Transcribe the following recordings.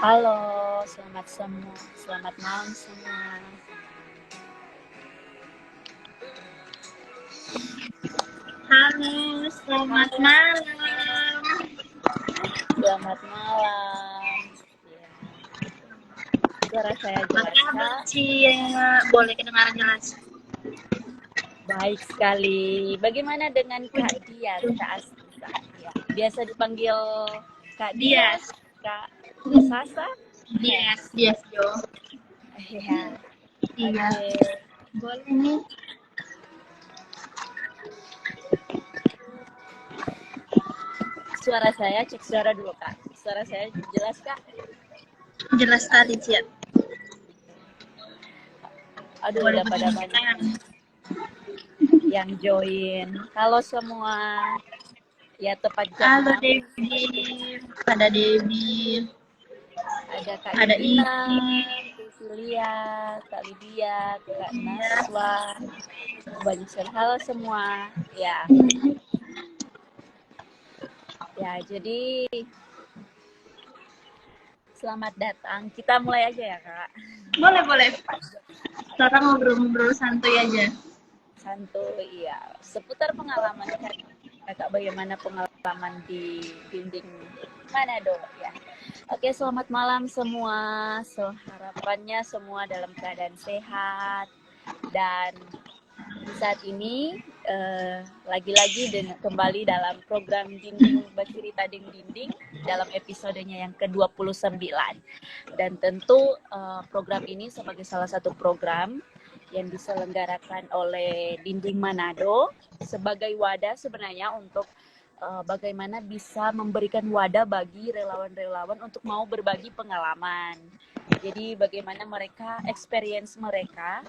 Halo, selamat malam semua. Halo, selamat Halo, malam. selamat malam. Ya, suara saya Apa jelas, kabar, Kak? Cia? Boleh kedengaran jelas? Baik sekali. Bagaimana dengan Kak Dias, Kak Astisa? Ya, biasa dipanggil Kak Dias, Dias, Kak Sasa? Dias, Jo. Ya, Iya, oke. boleh nih. Suara saya, cek suara dulu, Kak. Suara saya jelas, Kak? Jelas tadi, Cia. Aduh, Boleh udah pada begini banyak kan? nih yang join. Halo semua. Ya, tepat jam Halo, 6. Debbie. Ada Debbie. Ada Kak Ada Divina, Iki. Cecilia, Kak Lydia, Kak Iya. Naswa, banyak sekali. Halo semua. Ya, jadi selamat datang. Kita mulai aja ya, Kak. Boleh, boleh. Sekarang ngobrol-ngobrol santuy aja. Santuy, ya. Seputar pengalaman Kakak, bagaimana pengalaman di dinding Manado, ya. Oke, selamat malam semua. So, harapannya semua dalam keadaan sehat dan di saat ini lagi-lagi kembali dalam program Dinding Bercerita Dinding dalam episodenya yang ke-29. Dan tentu program ini sebagai salah satu program yang diselenggarakan oleh Dinding Manado sebagai wadah sebenarnya untuk bagaimana bisa memberikan wadah bagi relawan-relawan untuk mau berbagi pengalaman. Jadi bagaimana mereka, experience mereka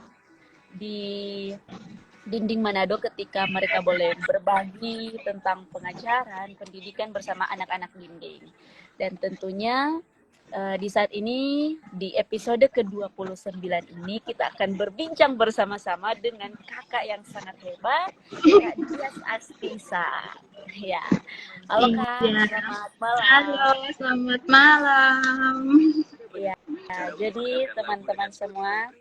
di Dinding Manado ketika mereka boleh berbagi tentang pengajaran, pendidikan bersama anak-anak dinding. Dan tentunya di saat ini, di episode ke-29 ini, kita akan berbincang bersama-sama dengan kakak yang sangat hebat, Kak Dias Astisa. Ya, halo Kak, Iya. selamat malam. Halo, selamat malam. Ya, jadi teman-teman semua,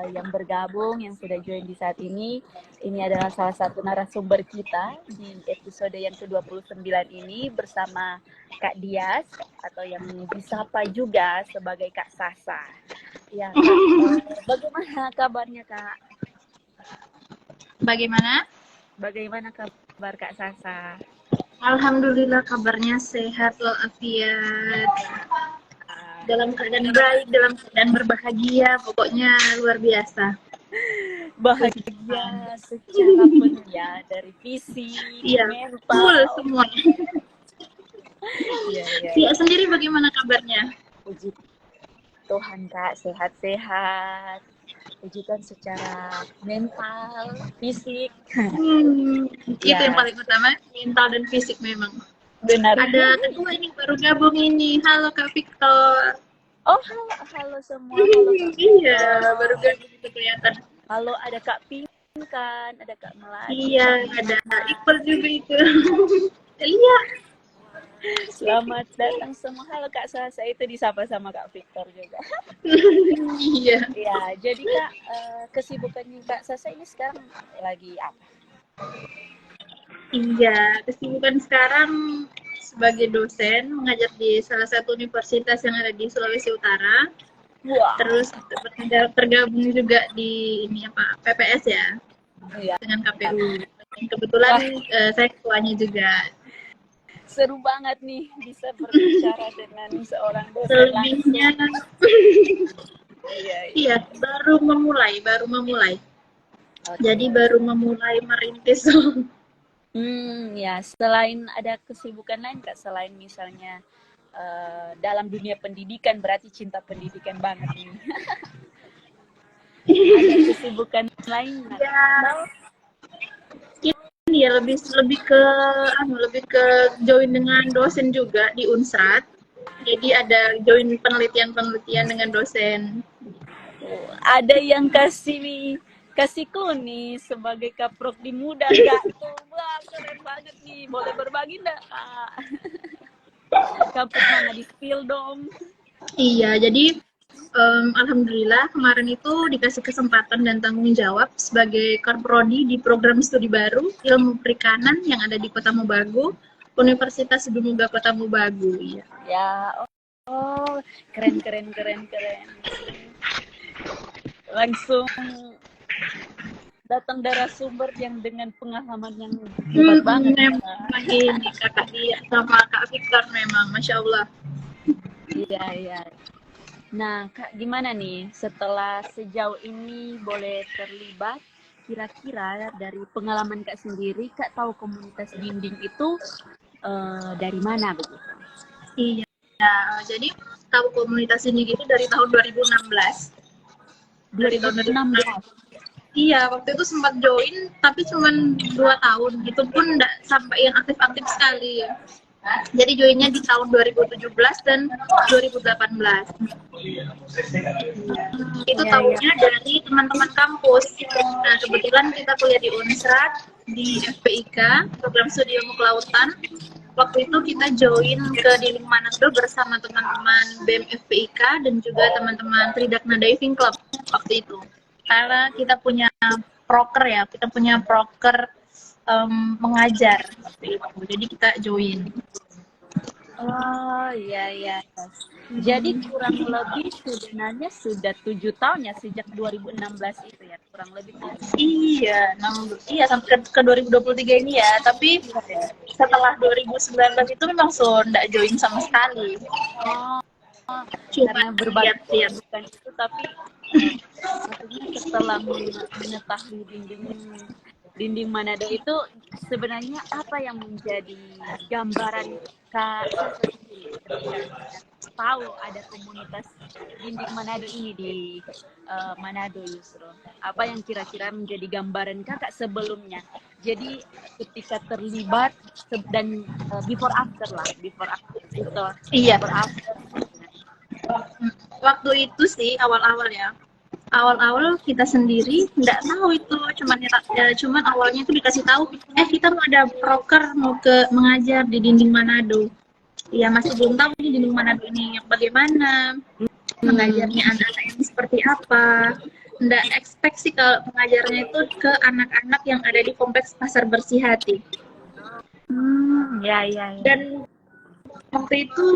yang bergabung, yang sudah join di saat ini adalah salah satu narasumber kita di episode yang ke-29 ini bersama Kak Dias, atau yang disapa juga sebagai Kak Sasa. Ya, Kak, bagaimana kabarnya, Kak? Bagaimana? Bagaimana kabar Kak Sasa? Alhamdulillah kabarnya sehat walafiat. Uh, Dalam keadaan baik, dalam keadaan berbahagia, pokoknya luar biasa. bahagia secara penuh ya, dari fisik, Iya, full mental. semua. Iya, iya, Tia iya. sendiri bagaimana kabarnya? Puji Tuhan, Kak, sehat-sehat. Puji Tuhan secara mental, fisik. Itu yang Ya, paling utama, mental dan fisik memang. benar. Ada kedua ini baru gabung ini. Halo Kak Victor. Oh, halo semua. Halo Kak Iya, baru Victor. gabung itu kelihatan. Halo, ada Kak Pink kan, ada Kak Melati, Iya, Kak ada Bima. Iqbal juga itu. Iya. Selamat datang semua. Halo Kak Sasa, itu disapa sama Kak Victor juga. Iya. Ya, jadi Kak, kesibukannya Kak Sasa ini sekarang lagi apa? Iya, kesibukan sekarang sebagai dosen mengajar di salah satu universitas yang ada di Sulawesi Utara. Wah, Terus tergabung juga di ini apa PPS ya iya. dengan KPU. Dan kebetulan Wah, saya ketuanya juga. seru banget nih bisa berbicara dengan seorang dosen Selebihnya langsung. Iya, iya. iya baru memulai. Jadi Oke. baru memulai merintis. Ya, selain ada kesibukan lain Kak, selain misalnya dalam dunia pendidikan, berarti cinta pendidikan banget nih. Ada kesibukan lain nggak? Ya, Atau ini ya lebih ke join dengan dosen juga di Unsrat. Jadi ada join penelitian dengan dosen. ada yang kasihku nih sebagai kaprok di muda nggak tuh? Wah, keren banget nih. Boleh berbagi nggak, Kak? Kampus mana di spill dong? Iya, jadi alhamdulillah kemarin itu dikasih kesempatan dan tanggung jawab sebagai Karprodi di program studi baru Ilmu Perikanan yang ada di Kota Mobagu, Universitas Dumnuga Kota Mobagu. Iya. Ya, oh, keren keren keren keren. Langsung datang narasumber yang dengan pengalaman yang hebat banget. Memang ini kakak dia sama Kak Victor memang, Masya Allah. Iya, iya. Nah, Kak, gimana nih setelah sejauh ini boleh terlibat? Kira-kira dari pengalaman Kak sendiri, Kak tahu komunitas dinding itu dari mana begitu? Iya, jadi tahu komunitas ini gitu dari tahun 2016. Dari tahun 2016. Iya, waktu itu sempat join, tapi cuma 2 tahun, gitu pun enggak sampai yang aktif-aktif sekali. Jadi joinnya di tahun 2017 dan 2018. Itu Iya, iya. tahunya dari teman-teman kampus. Nah, kebetulan kita kuliah di Unsrat, di FPIK, program studi ilmu kelautan. Waktu itu kita join ke Dinding Manado bersama teman-teman BEM FPIK dan juga teman-teman Tridakna Diving Club waktu itu. Karena kita punya proker ya, kita punya proker mengajar. Jadi kita join. Oh, iya, iya. Jadi kurang lebih sebenarnya sudah 7 tahun ya sejak 2016 itu ya, kurang lebih. Iya, iya sampai ke 2023 ini ya. Tapi setelah 2019 itu memang sudah join sama sekali. Oh, Cuma karena berbagai lihat-lihat. bukan itu, tapi maksudnya setelah mengetahui dinding Manado itu sebenarnya apa yang menjadi gambaran Kak Sasa sendiri ketika tahu ada komunitas dinding Manado ini di Manado justru. Apa yang kira-kira menjadi gambaran Kakak sebelumnya? Jadi ketika terlibat dan before after lah, before after itu. Iya. Before after. Waktu itu sih awal-awal ya. Awal-awal kita sendiri nggak tahu itu, cuman awalnya itu dikasih tahu, kita mau ada proker mau ke mengajar di Dinding Manado. Ya masih belum tahu nih Dinding Manado ini yang bagaimana, mengajarnya anak-anak yang seperti apa. Nggak expect sih kalau mengajarnya itu ke anak-anak yang ada di kompleks Pasar Bersih Hati. Ya, ya, ya. Dan waktu itu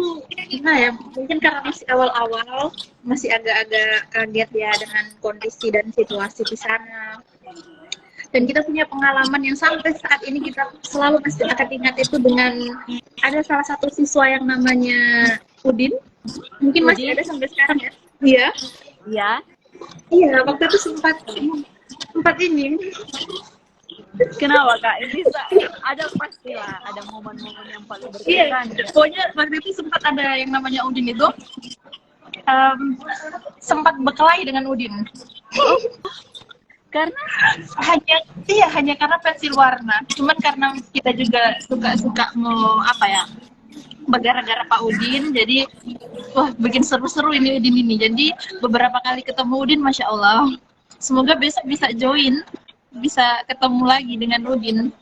gimana ya, mungkin karena masih awal-awal masih agak-agak kaget ya dengan kondisi dan situasi di sana, dan kita punya pengalaman yang sampai saat ini kita selalu masih akan ingat itu dengan ada salah satu siswa yang namanya Udin, mungkin masih ada sampai sekarang ya. Iya, Ya. iya, waktu itu sempat ini. Kenapa Kak? Ini ada pastilah ada momen-momen yang paling Iya, berkesan. Ya. pokoknya waktu itu sempat ada yang namanya Udin itu sempat berkelahi dengan Udin. Karena hanya karena pensil warna. Cuman karena kita juga suka mau apa ya, gara-gara Pak Udin, jadi wah bikin seru-seru ini Udin ini. Jadi beberapa kali ketemu Udin, Masya Allah. Semoga besok bisa join, bisa ketemu lagi dengan Udin.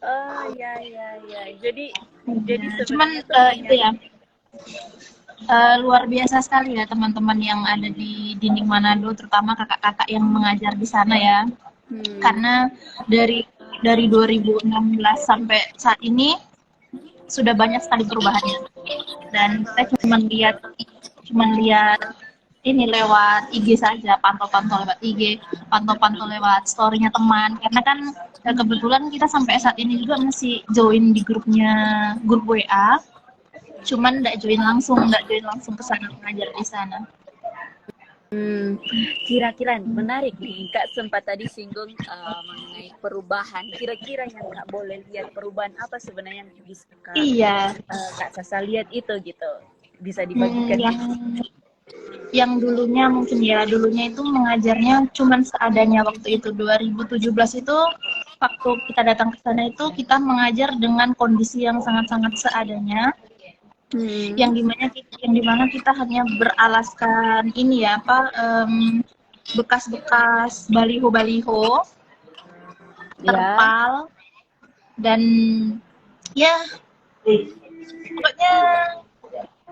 Oh ya ya ya. Jadi cuman itu ya luar biasa sekali ya teman-teman yang ada di Dinding Manado, terutama kakak-kakak yang mengajar di sana ya. Karena dari 2016 sampai saat ini sudah banyak sekali perubahannya. Dan saya cuma lihat ini lewat IG saja, pantau-pantau lewat IG, pantau-pantau lewat story-nya teman. Karena kan kebetulan kita sampai saat ini juga masih join di grup WA. Cuman nggak join langsung ke sana mengajar di sana. Kira-kira menarik nih, Kak sempat tadi singgung mengenai perubahan. Kira-kira yang Kak boleh lihat perubahan apa sebenarnya yang bisa Kak Sasa lihat itu gitu, bisa dibagikan? Yang dulunya itu mengajarnya cuman seadanya. Waktu itu 2017 itu waktu kita datang ke sana itu kita mengajar dengan kondisi yang sangat-sangat seadanya. Yang dimana kita hanya beralaskan ini ya bekas-bekas baliho terpal dan ya Pokoknya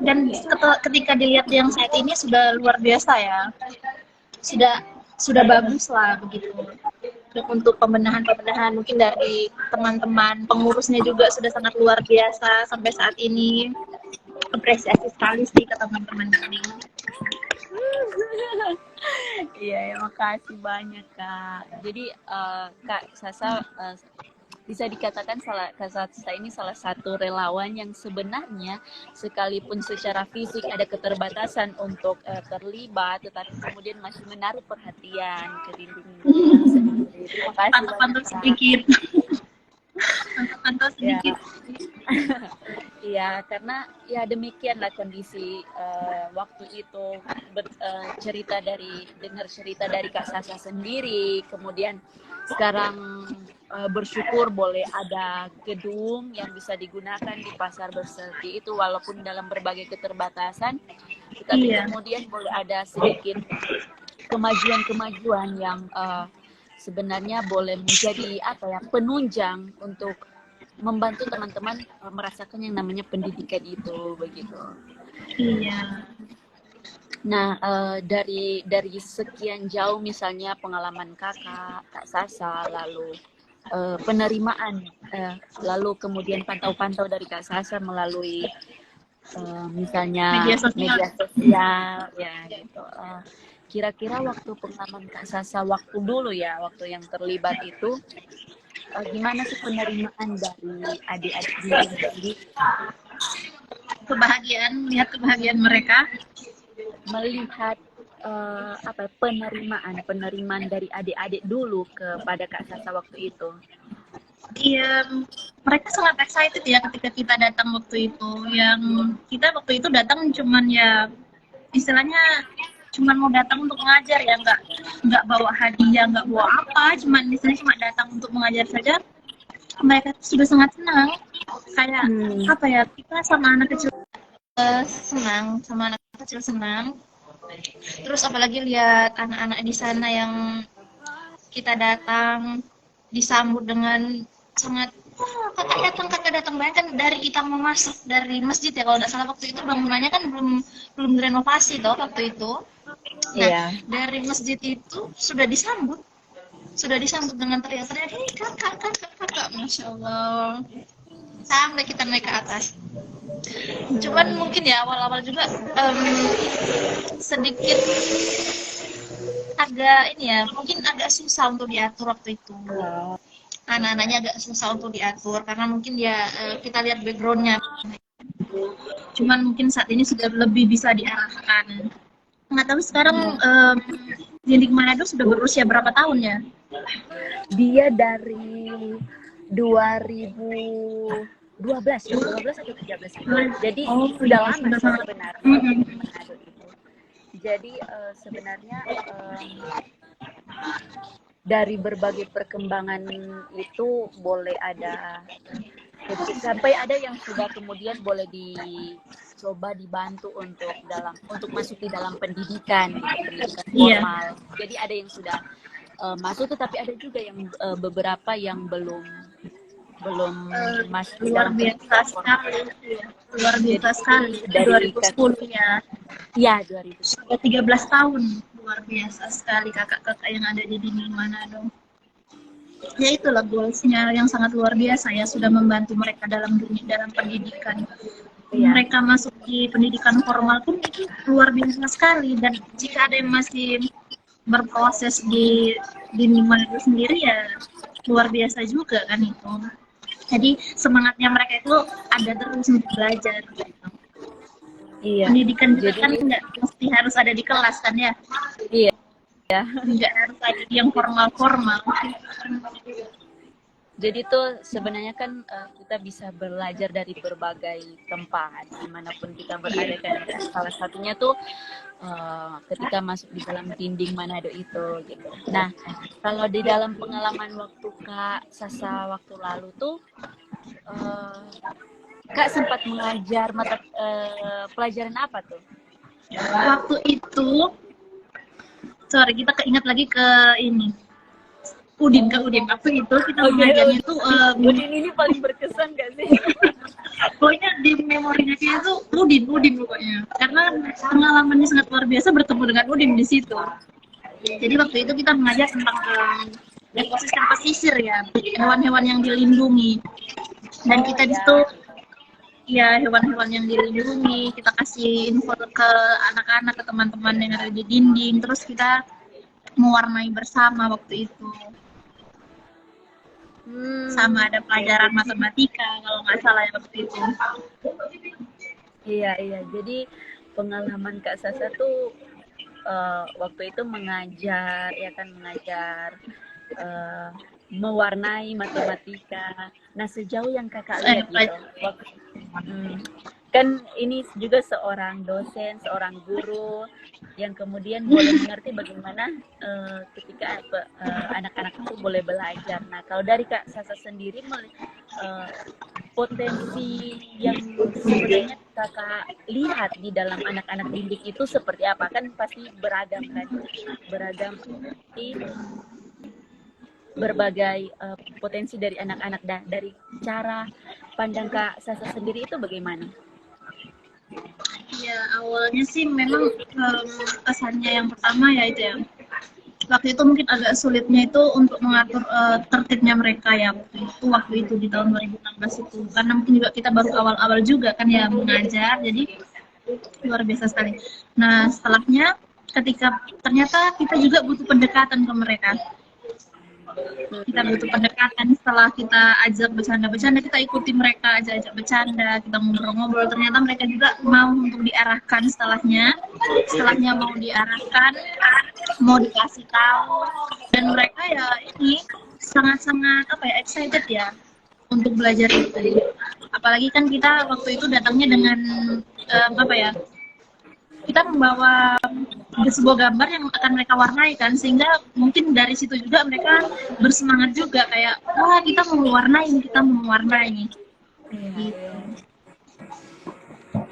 dan ketika dilihat yang saat ini sudah luar biasa ya, sudah bagus lah begitu. Untuk pembenahan mungkin dari teman-teman pengurusnya juga sudah sangat luar biasa sampai saat ini. Apresiasi sekali sih ke teman-teman ini. Iya, ya, makasih banyak Kak. Jadi Kak Sasa bisa dikatakan Kak Sasa ini salah satu relawan yang sebenarnya sekalipun secara fisik ada keterbatasan untuk terlibat, tetapi kemudian masih menaruh perhatian ke dinding sendiri. Terima kasih Pantau-pantau sedikit. Pantau sedikit. Iya, karena ya demikianlah kondisi waktu itu, dengar cerita dari Kak Sasa sendiri, kemudian sekarang bersyukur boleh ada gedung yang bisa digunakan di Pasar Berseri itu walaupun dalam berbagai keterbatasan, tetapi kemudian boleh ada sedikit kemajuan-kemajuan yang sebenarnya boleh menjadi penunjang untuk membantu teman-teman merasakan yang namanya pendidikan itu begitu. Iya. Nah, dari sekian jauh misalnya pengalaman Kak Sasa, lalu penerimaan, lalu kemudian pantau-pantau dari Kak Sasa melalui misalnya media sosial ya gitu. Kira-kira waktu pengalaman Kak Sasa waktu dulu ya, waktu yang terlibat itu, gimana sih penerimaan dari adik-adik sendiri? Melihat kebahagiaan mereka, melihat penerimaan dari adik-adik dulu kepada Kak Sasa waktu itu. Iya, mereka sangat excited ya ketika kita datang waktu itu. Yang kita waktu itu datang cuman ya istilahnya cuman mau datang untuk mengajar ya, nggak bawa hadiah, nggak bawa apa, cuman cuma datang untuk mengajar saja. Mereka sudah sangat senang, kayak apa ya, kita sama anak kecil senang. Terus apalagi lihat anak-anak di sana yang kita datang disambut dengan sangat kakak datang bayangkan dari kita mau masuk dari masjid ya, kalau nggak salah waktu itu bangunannya kan belum direnovasi toh waktu itu. Nah, dari masjid itu sudah disambut dengan teriak-teriak, hei kakak, masya Allah, sampai kita naik ke atas. Cuman mungkin ya awal-awal juga sedikit mungkin agak susah untuk diatur waktu itu. Anak-anaknya agak susah untuk diatur karena mungkin kita lihat backgroundnya. Cuman mungkin saat ini sudah lebih bisa diarahkan. Nggak tahu sekarang Dindik Manado sudah berusia berapa tahun ya? Dia dari 2012 atau 13. Jadi sudah lama sebenarnya Manado itu. Jadi sebenarnya dari berbagai perkembangan itu boleh ada sampai ada yang sudah kemudian boleh dicoba dibantu untuk masuk di dalam pendidikan formal. Jadi ada yang sudah masuk, tetapi ada juga yang beberapa yang belum masuk luar biasa sekali dari 2010 ya. Iya, 2010. Sudah 13 tahun. Luar biasa sekali kakak-kakak yang ada di Dindik Manado. Ya itulah goalsnya yang sangat luar biasa ya, sudah membantu mereka dalam pendidikan. Mereka masuk di pendidikan formal pun itu luar biasa sekali, dan jika ada yang masih berproses di Dindik Manado sendiri ya luar biasa juga kan itu. Jadi semangatnya mereka itu ada terus untuk belajar gitu. Iya. Pendidikan juga kan nggak mesti harus ada di kelas kan ya? Iya. Nggak harus ada yang formal-formal. Jadi tuh sebenarnya kan kita bisa belajar dari berbagai tempat dimanapun kita berada kan. Salah satunya tuh ketika masuk di dalam Dindik Manado itu gitu. Nah, kalau di dalam pengalaman waktu Kak Sasa waktu lalu tuh Kak sempat mengajar mata pelajaran apa tuh? Waktu itu kita keingat lagi ke ini. Udin, Kak Udin. Waktu itu kita Oke, mengajarnya tuh Udin ini paling berkesan gak sih? pokoknya di memorinya dia tuh Udin pokoknya. Karena pengalamannya sangat luar biasa bertemu dengan Udin di situ. Jadi waktu itu kita mengajar tentang ekosistem pesisir ya, hewan-hewan yang dilindungi. Dan kita di situ ya hewan-hewan yang dilindungi, kita kasih info ke anak-anak, ke teman-teman yang ada di dinding, terus kita mewarnai bersama waktu itu. Sama ada pelajaran matematika kalau nggak salah ya waktu itu. Iya, iya. Jadi pengalaman Kak Sasa tuh waktu itu mengajar, ya kan, mengajar mewarnai matematika. Nah, sejauh yang kakak lihat gitu, kan ini juga seorang dosen, seorang guru yang kemudian boleh mengerti bagaimana ketika anak-anak itu boleh belajar. Nah, kalau dari Kak Sasa sendiri, potensi yang sebenarnya kakak lihat di dalam anak-anak didik itu seperti apa? Kan pasti beragam kan, beragam berbagai potensi dari anak-anak. Dan dari cara pandang Kak Sasa sendiri itu bagaimana? Ya awalnya sih memang kesannya yang pertama ya itu ya, waktu itu mungkin agak sulitnya itu untuk mengatur tertibnya mereka ya waktu itu di tahun 2016 itu, karena mungkin juga kita baru awal-awal juga kan ya mengajar, jadi luar biasa sekali. Nah setelahnya ketika ternyata kita juga butuh pendekatan ke mereka, kita butuh pendekatan. Setelah kita ajak bercanda-bercanda, kita ikuti mereka, ajak bercanda, kita ngobrol-ngobrol, ternyata mereka juga mau untuk diarahkan. Setelahnya mau diarahkan, mau dikasih tahu, dan mereka ya ini sangat-sangat excited ya untuk belajar itu. Apalagi kan kita waktu itu datangnya dengan kita membawa sebuah gambar yang akan mereka warnai kan, sehingga mungkin dari situ juga mereka bersemangat juga kayak wah kita mau mewarnai.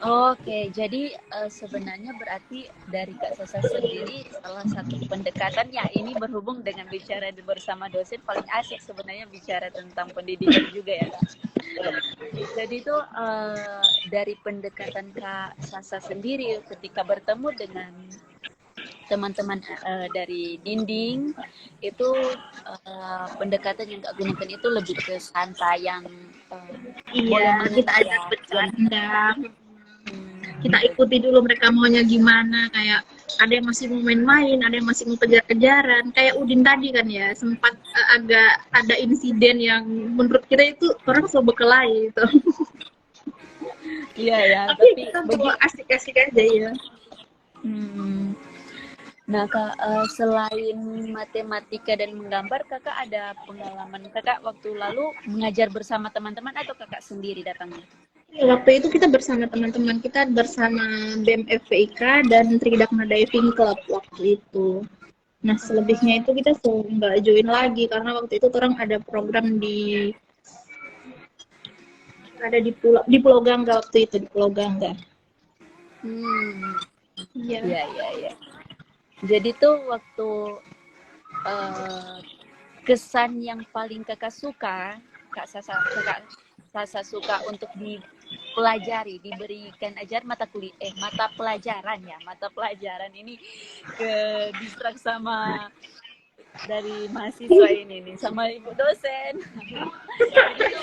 Oke, jadi sebenarnya berarti dari Kak Sasa sendiri salah satu pendekatannya ini berhubung dengan bicara bersama dosen, paling asik sebenarnya bicara tentang pendidikan juga ya Kak. Jadi itu dari pendekatan Kak Sasa sendiri ketika bertemu dengan teman-teman dari dinding itu, pendekatan yang Kak gunakan itu lebih ke santai yang boleh kita ajak bercanda, kita ikuti dulu mereka maunya gimana, kayak ada yang masih mau main-main, ada yang masih mau kejar-kejaran. Kayak Udin tadi kan ya, sempat agak ada insiden yang menurut kita itu orang berkelahi gitu. Iya ya, tapi kita bawa asik-asik aja ya. Nah Kak, selain matematika dan menggambar, kakak ada pengalaman kakak waktu lalu mengajar bersama teman-teman atau kakak sendiri datangnya? Waktu itu kita bersama teman-teman, kita bersama BEM FPIK dan Tridakna Diving Club waktu itu. Nah selebihnya itu kita nggak join lagi karena waktu itu orang ada program di Pulau Gangga waktu itu, di Pulau Gangga. Iya. Jadi tuh waktu kesan yang paling kakak suka, Kak Sasa suka untuk dipelajari, diberikan ajar mata pelajaran ini ke distrak sama dari mahasiswa ini nih, sama ibu dosen. Itu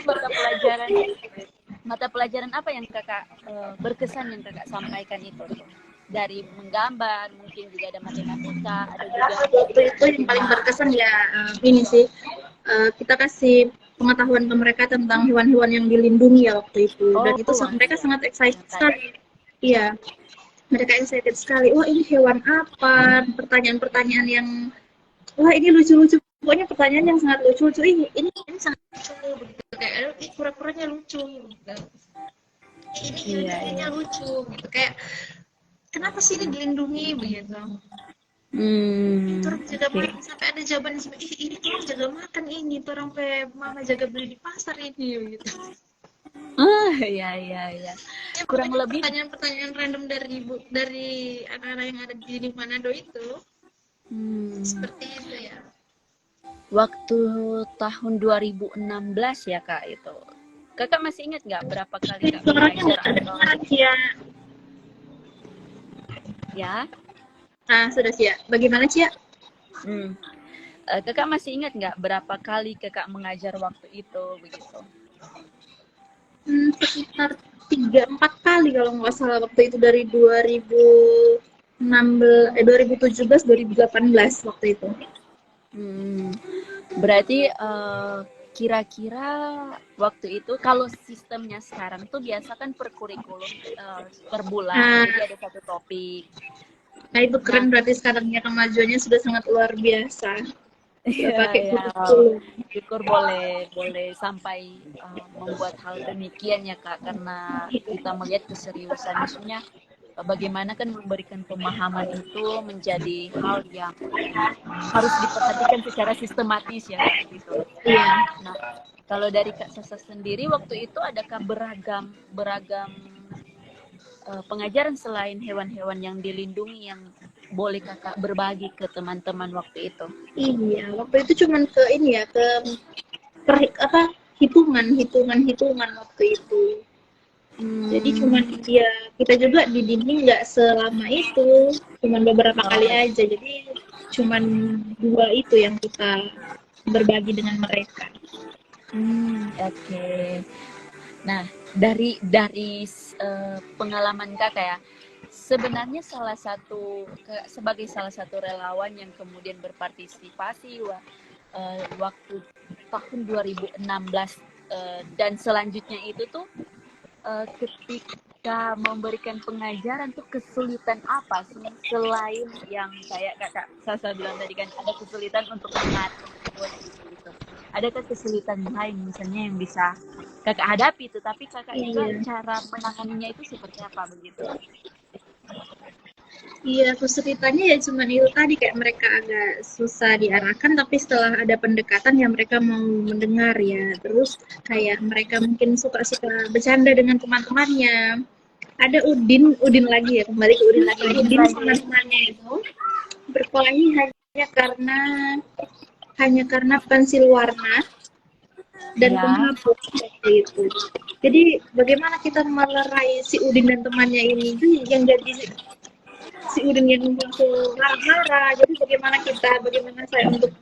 mata pelajaran apa yang kakak berkesan yang kakak sampaikan itu? Dari menggambar, mungkin juga ada matematika, ada juga waktu itu yang paling berkesan ya ini sih, kita kasih pengetahuan ke mereka tentang hewan-hewan yang dilindungi ya waktu itu. Dan itu mereka sangat excited sekali. Iya, mereka excited sekali. Wah ini hewan apa? Pertanyaan-pertanyaan yang wah ini lucu-lucu. Pokoknya pertanyaan yang sangat lucu-lucu. Ini sangat lucu begitu. Kayak kura-kuranya lucu gitu. Ini lucu gitu. Kayak kenapa sih ini dilindungi begitu? Orang jaga makan sampai ada jawaban ini orang jaga makan ini, orang mama jaga beli di pasar ini gitu. Iya. Kurang lebih pertanyaan random dari anak-anak yang ada di Manado itu. Seperti itu ya. Waktu tahun 2016 ya Kak itu. Kakak masih ingat nggak berapa kali Kak Suaranya mengajar nggak atau kedengeran Cia. ya? Ah, sudah Cia. Bagaimana Cia? Hmm. Kakak masih ingat nggak berapa kali kakak mengajar waktu itu begitu? Sekitar 3-4 kali kalau nggak salah waktu itu dari 2017 2018 waktu itu. Hmm. Berarti kira-kira waktu itu kalau sistemnya sekarang tuh biasa kan per kurikulum per bulan, Nah, jadi ada satu topik. nah itu keren Nah, berarti sekarang ya kemajuannya sudah sangat luar biasa. Nggak iya, pakai ya, kurikulum. syukur boleh sampai membuat hal demikian ya Kak, karena kita melihat keseriusan, maksudnya bagaimana kan memberikan pemahaman itu menjadi hal yang harus diperhatikan secara sistematis ya Kak gitu. Iya. Nah, kalau dari Kak Sasa sendiri waktu itu adakah beragam beragam pengajaran selain hewan-hewan yang dilindungi yang boleh Kakak berbagi ke teman-teman waktu itu? Iya, waktu itu cuman ke ini ya, ke apa hitungan waktu itu. Jadi Hmm, cuman ya kita juga di dinding nggak selama itu, cuman beberapa kali oh, aja. Jadi cuman 2 itu yang kita berbagi dengan mereka. oke. Nah, dari pengalaman Kakak ya, sebenarnya sebagai salah satu relawan yang kemudian berpartisipasi waktu tahun 2016 dan selanjutnya itu tuh ketika memberikan pengajaran tuh kesulitan apa sih selain yang kayak Kakak Sasa bilang tadi kan ada kesulitan untuk mengatur gitu. Adakah kesulitan lain misalnya yang bisa Kakak hadapi itu, tapi Kakak juga Iya, cara menanganinya itu seperti apa begitu? iya kesulitannya ya cuman itu tadi kayak mereka agak susah diarahkan, tapi setelah ada pendekatan ya mereka mau mendengar ya. Terus kayak mereka mungkin suka-suka bercanda dengan teman-temannya. Ada Udin lagi ya, kembali ke Udin lagi. Udin Udin sama lagi. temannya itu berkelahi hanya karena pensil warna dan Ya. penghapus seperti itu. Jadi bagaimana kita melerai si Udin dan temannya ini, itu yang jadi si Udin yang muncul marah-marah. Jadi bagaimana saya untuk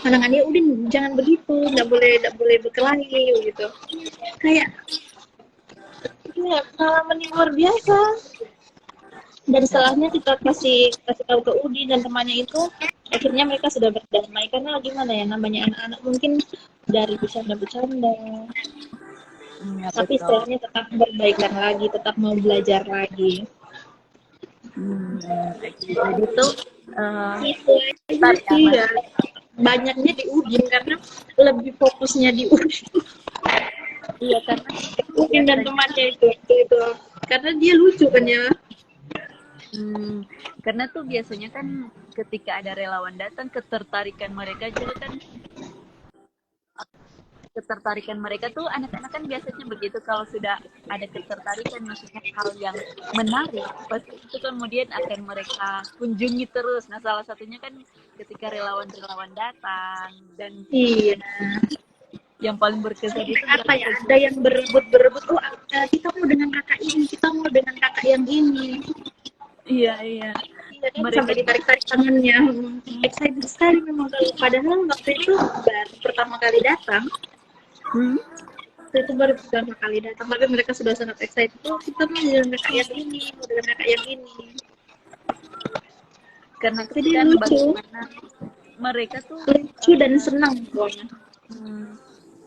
menangani Udin, jangan begitu, nggak boleh berkelahi gitu. Kayak itu ya pengalaman yang luar biasa. Dan setelahnya kita kasih tahu ke Udi dan temannya itu, akhirnya mereka sudah berdamai. Karena gimana ya, namanya anak-anak mungkin dari bercanda-bercanda, Ya, tapi betul. setelahnya tetap berbaikan lagi, tetap mau belajar lagi. Jadi itu Itu aja start ya sih Mas. ya, banyaknya di Udin karena lebih fokusnya di Udin, Iya karena Udin dan biasanya temannya itu. Karena dia lucu kan ya. Hmm, karena tuh biasanya kan ketika ada relawan datang, ketertarikan mereka tuh anak-anak kan biasanya begitu, kalau sudah ada ketertarikan maksudnya hal yang menarik pasti itu kemudian akan mereka kunjungi terus. Nah salah satunya kan ketika relawan-relawan datang dan Iya. yang paling berkesan Sampai itu apa ya, berarti ada yang berebut-berebut, oh kita mau dengan kakak ini, kita mau dengan kakak yang ini. iya iya Iya kan, mereka sampai tuh ditarik-tarik tangannya. Excited sekali memang kalau padahal waktu itu baru pertama kali datang. hmm, Waktu itu baru pertama kali datang, tapi mereka sudah sangat excited. Oh, kita mau dengan kakak yang ini, mau dengan kakak yang ini. karena Jadi kan lucu, bagaimana mereka tuh lucu dan senang pokoknya. Hmm,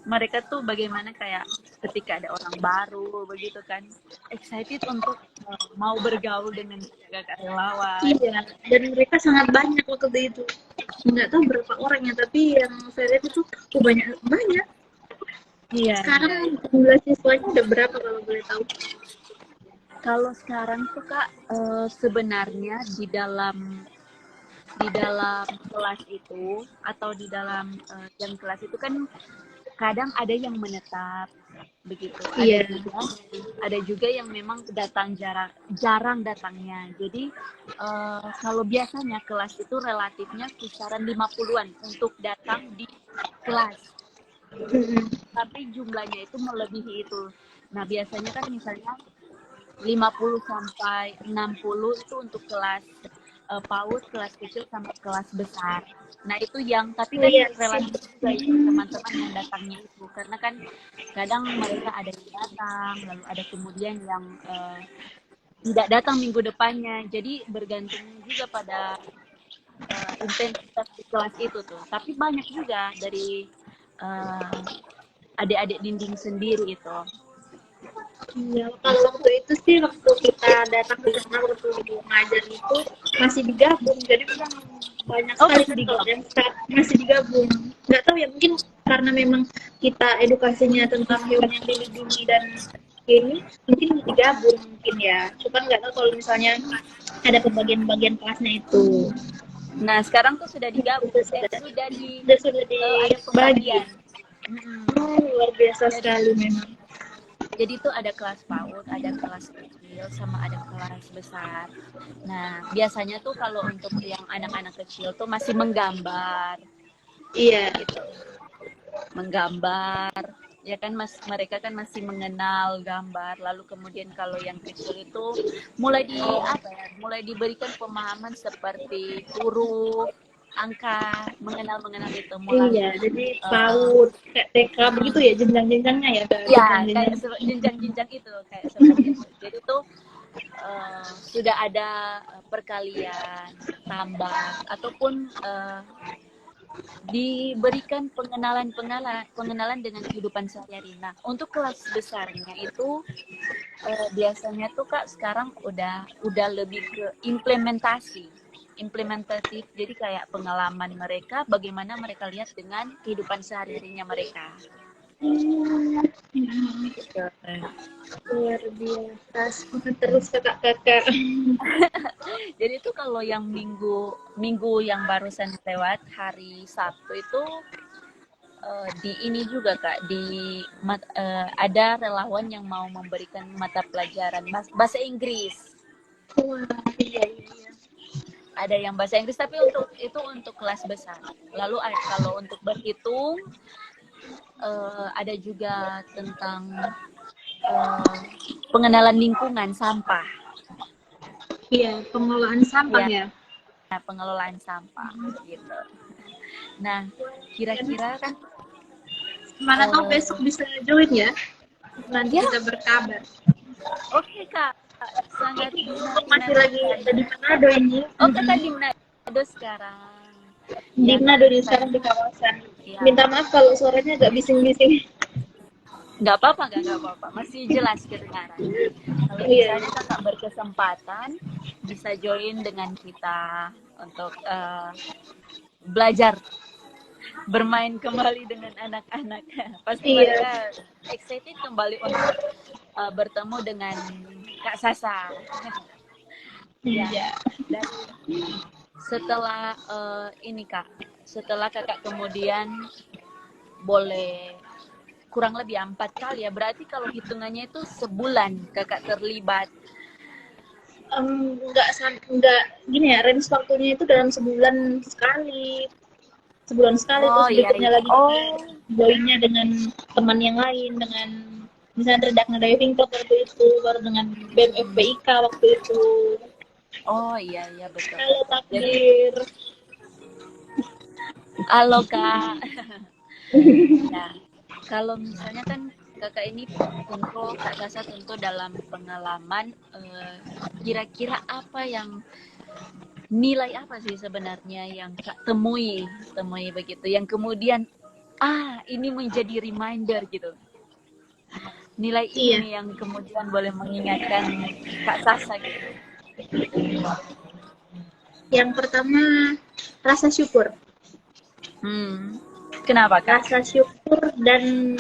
mereka tuh bagaimana kayak ketika ada orang baru begitu kan excited untuk mau bergaul dengan kakak relawan. Iya, dan mereka sangat banyak waktu itu. Nggak tahu berapa orangnya, tapi yang saya lihat itu banyak banyak. Iya Sekarang iya. jumlah siswanya udah berapa kalau boleh tahu? Kalau sekarang tuh Kak sebenarnya di dalam kelas itu atau di dalam jam kelas itu kan kadang ada yang menetap begitu, Iya. ada juga yang memang datang jarang datangnya. Jadi kalau biasanya kelas itu relatifnya kisaran 50-an untuk datang di kelas, tapi jumlahnya itu melebihi itu. Nah biasanya kan misalnya 50 sampai 60 itu untuk kelas PAUD, kelas kecil sama kelas besar. Nah itu yang, tapi kan relatif juga ya teman-teman yang datangnya itu, karena kan kadang mereka ada yang datang, lalu ada kemudian yang tidak datang minggu depannya. Jadi bergantung juga pada intensitas di kelas itu tuh. Tapi banyak juga dari adik-adik dinding sendiri itu. Iya, kalau waktu itu sih waktu kita datang ke sana waktu ngajar itu masih digabung, jadi memang banyak sekali Masih kan kalau digabung. yang start masih digabung. Nggak tahu ya, mungkin karena memang kita edukasinya tentang hewan yang dilindungi dan ini mungkin digabung mungkin ya. Cuman nggak tahu kalau misalnya ada pembagian-pembagian kelasnya itu. Nah sekarang tuh sudah digabung, Itu sudah sudah ada dibagi. pembagian. Oh, luar biasa sekali memang. Jadi itu ada kelas PAUD, ada kelas kecil, sama ada kelas besar. Nah, biasanya tuh kalau untuk yang anak-anak kecil tuh masih menggambar, Iya. gitu. Menggambar, ya kan mereka kan masih mengenal gambar. Lalu kemudian kalau yang kecil itu mulai diberikan pemahaman seperti huruf, angka, mengenal itu Iya, mulai jadi PAUD, kayak TK begitu ya jenjang-jenjangnya ya, ada ya kayak jenjang-jenjang. jenjang-jenjang itu kayak seperti itu. Jadi tuh sudah ada perkalian, tambah, ataupun diberikan pengenalan dengan kehidupan sehari-hari. Nah, untuk kelas besarnya itu biasanya tuh Kak sekarang udah lebih ke implementatif. Jadi kayak pengalaman mereka, bagaimana mereka lihat dengan kehidupan sehari-harinya mereka. Gitu. Luar biasa, semangat terus kakak-kakak. Jadi itu kalau yang minggu yang barusan lewat hari Sabtu itu di ini juga Kak, ada relawan yang mau memberikan mata pelajaran bahasa Inggris. Wah, iya, iya. Ada yang bahasa Inggris tapi untuk kelas besar. Lalu kalau untuk berhitung ada juga tentang pengenalan lingkungan sampah. Iya, pengelolaan sampah ya. Nah, pengelolaan sampah gitu. Nah, kira-kira kan Mana tahu besok bisa join ya. Nanti kita berkabar. Oke Kak, sangat Masih lagi ada di Manado ini. Oh Kakak di Manado sekarang. Di Ya, Manado nanti sekarang di kawasan. ya. Minta maaf kalau suaranya agak bising-bising. Nggak apa-apa. Masih jelas kedengaran. Kalau Iya. misalnya Kakak berkesempatan, bisa join dengan kita untuk belajar bermain kembali dengan anak-anak. Pasti Iya. mereka excited kembali untuk bertemu dengan Kak Sasa. Ya. Iya. Dan setelah ini Kak, setelah Kakak kemudian boleh kurang lebih 4 kali ya, berarti kalau hitungannya itu sebulan Kakak terlibat. Enggak gini ya, range waktunya itu dalam sebulan sekali. Terus Iya. berikutnya lagi joinnya dengan teman yang lain, dengan misalnya Redakna Diving Club waktu itu, baru dengan BMFBIK waktu itu. Iya betul. Halo Jadi takdir. halo Kak. Nah, kalau misalnya kan Kakak ini Kak Sasa tentu dalam pengalaman kira-kira apa yang nilai apa sih sebenarnya yang Kak temui begitu, yang kemudian ini menjadi reminder gitu, nilai ini yang kemudian boleh mengingatkan Kak Sasa gitu. Yang pertama, rasa syukur. Kenapa Kak? Rasa syukur dan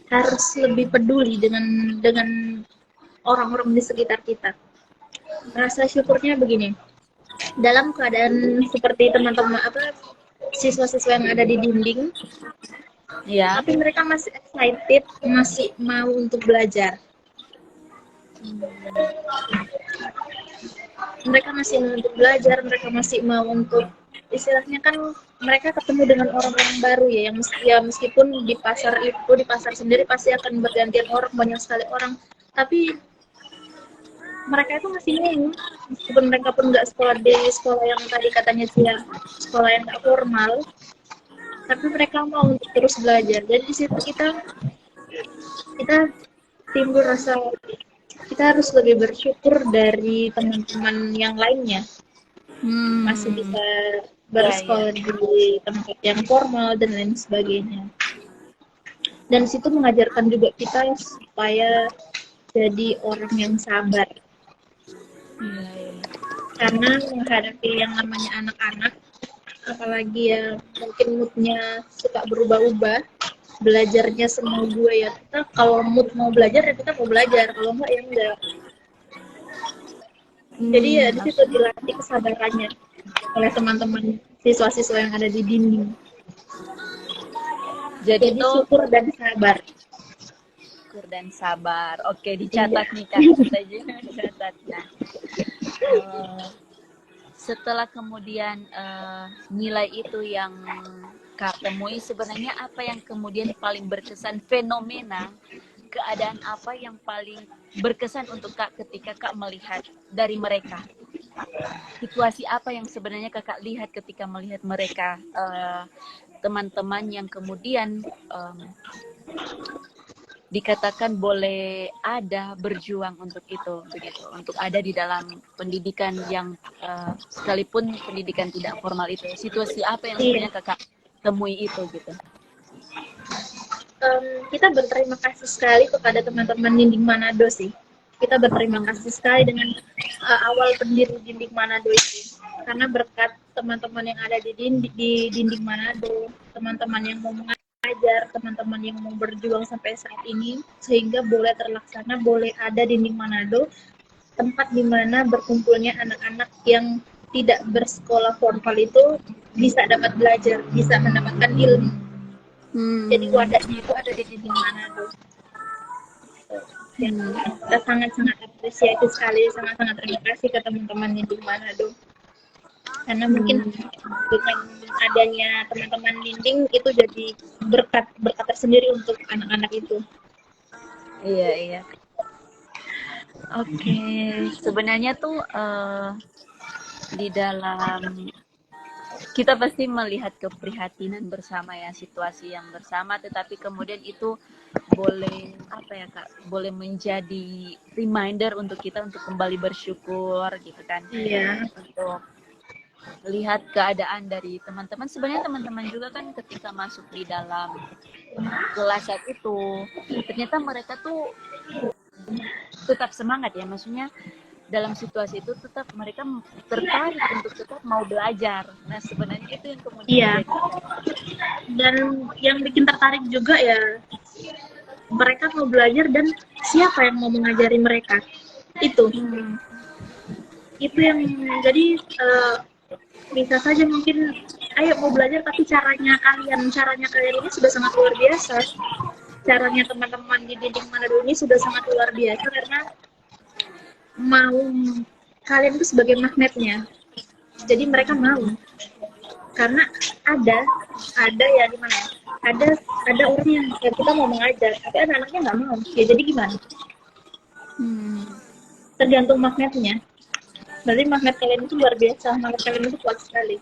harus lebih peduli dengan orang-orang di sekitar kita. Rasa syukurnya begini, dalam keadaan seperti teman-teman siswa-siswa yang ada di dinding, Ya. tapi mereka masih excited, masih mau untuk belajar. Mereka masih mau untuk belajar, mereka masih mau untuk istilahnya kan mereka ketemu dengan orang-orang baru ya, yang ya meskipun di pasar sendiri pasti akan bergantian orang, banyak sekali orang, tapi mereka itu masih ingin, meskipun mereka pun nggak sekolah di sekolah yang tadi katanya sih ya, sekolah yang nggak formal, tapi mereka mau untuk terus belajar. Jadi di situ kita timbul rasa kita harus lebih bersyukur dari teman-teman yang lainnya masih bisa bersekolah di tempat yang formal dan lain sebagainya. Dan situ mengajarkan juga kita supaya jadi orang yang sabar. Karena menghadapi yang namanya anak-anak, apalagi ya mungkin moodnya suka berubah-ubah, belajarnya semau gue ya, kita kalau mood mau belajar ya kita mau belajar, kalau enggak ya enggak. Jadi ya di situ dilatih kesabarannya oleh teman-teman siswa-siswa yang ada di dinding. Jadi syukur dan sabar. Syukur dan sabar. Oke, dicatat nih Kak. Dicatat. Nah, setelah kemudian nilai itu yang Kak temui, sebenarnya apa yang kemudian paling berkesan, fenomena keadaan apa yang paling berkesan untuk Kak ketika Kak melihat dari mereka? Situasi apa yang sebenarnya Kakak lihat ketika melihat mereka, teman-teman yang kemudian dikatakan boleh ada berjuang untuk itu, begitu, untuk ada di dalam pendidikan yang sekalipun pendidikan tidak formal itu. Situasi apa yang sebenarnya Kakak temui itu gitu? Kita berterima kasih sekali kepada teman-teman Dinding Manado sih. Kita berterima kasih sekali dengan awal pendiri Dinding Manado itu. Karena berkat teman-teman yang ada di Dinding Manado, teman-teman yang mau mengajar, teman-teman yang mau berjuang sampai saat ini, sehingga boleh terlaksana, boleh ada Dinding Manado, tempat di mana berkumpulnya anak-anak yang tidak bersekolah formal itu bisa dapat belajar, bisa mendapatkan ilmu. Jadi wadahnya itu ada di Dinding Manado. Kita sangat-sangat apresiasi sekali, sangat-sangat terima kasih ke teman-teman Dinding Manado. Karena mungkin dengan adanya teman-teman Dinding itu jadi berkat tersendiri untuk anak-anak itu. Iya. Oke, sebenarnya tuh di dalam kita pasti melihat keprihatinan bersama ya, situasi yang bersama, tetapi kemudian itu boleh apa ya Kak, boleh menjadi reminder untuk kita untuk kembali bersyukur gitu kan. Iya. Untuk lihat keadaan dari teman-teman. Sebenarnya teman-teman juga kan ketika masuk di dalam kelas saat itu, ternyata mereka tuh tetap semangat ya, maksudnya dalam situasi itu tetap mereka tertarik untuk tetap mau belajar. Nah sebenarnya itu yang kemudian dan yang bikin tertarik juga ya mereka mau belajar dan siapa yang mau mengajari mereka itu yang jadi bisa saja mungkin ayo mau belajar tapi caranya kalian ini sudah sangat luar biasa, caranya teman-teman di Dinding Manado ini sudah sangat luar biasa karena mau kalian itu sebagai magnetnya, jadi mereka mau karena ada ya gimana ya, ada orang yang kita mau mengajar tapi anak-anaknya nggak mau ya, jadi gimana? Tergantung magnetnya. Berarti magnet kalian itu luar biasa, magnet kalian itu kuat sekali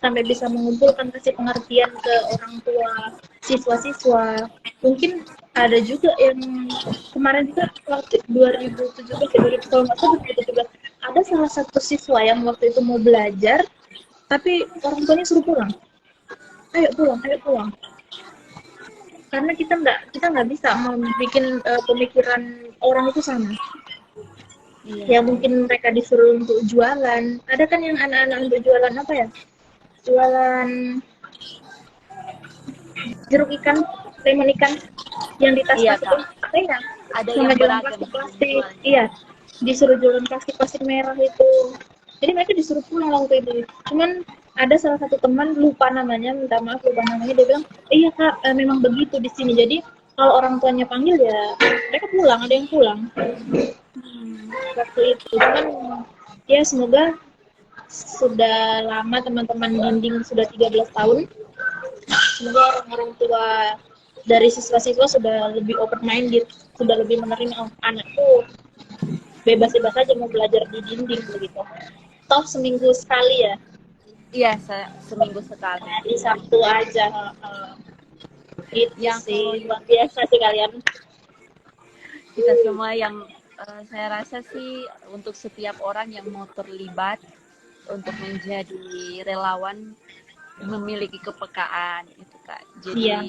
sampai bisa mengumpulkan, kasih pengertian ke orang tua siswa-siswa. Mungkin ada juga yang kemarin juga waktu 2017 kalau nggak salah 2017 ada salah satu siswa yang waktu itu mau belajar tapi orang tuanya suruh pulang, ayo pulang, karena kita nggak bisa bikin pemikiran orang itu sama. Ya mungkin mereka disuruh untuk jualan, ada kan yang anak-anak untuk jualan apa ya, jualan jeruk ikan, lemon ikan yang di tas plastik itu, ya ada yang jualan plastik, iya disuruh jualan plastik merah itu Jadi mereka disuruh pulang waktu itu. Cuman ada salah satu teman, lupa namanya, minta maaf lupa namanya, dia bilang, iya kak, memang begitu di sini. Jadi kalau orang tuanya panggil ya mereka pulang, ada yang pulang waktu itu. Cuman ya semoga sudah lama teman-teman bimbing sudah 13 tahun. Semoga orang-orang tua dari siswa-siswa sudah lebih open minded, sudah lebih menerima anakku bebas-bebas aja mau belajar di dinding begitu. Toh seminggu sekali ya. Iya, seminggu sekali. Hari Sabtu aja. Itu Yang sih luar biasa sih kalian. kita semua yang saya rasa sih untuk setiap orang yang mau terlibat untuk menjadi relawan memiliki kepekaan itu kak. Jadi Iya.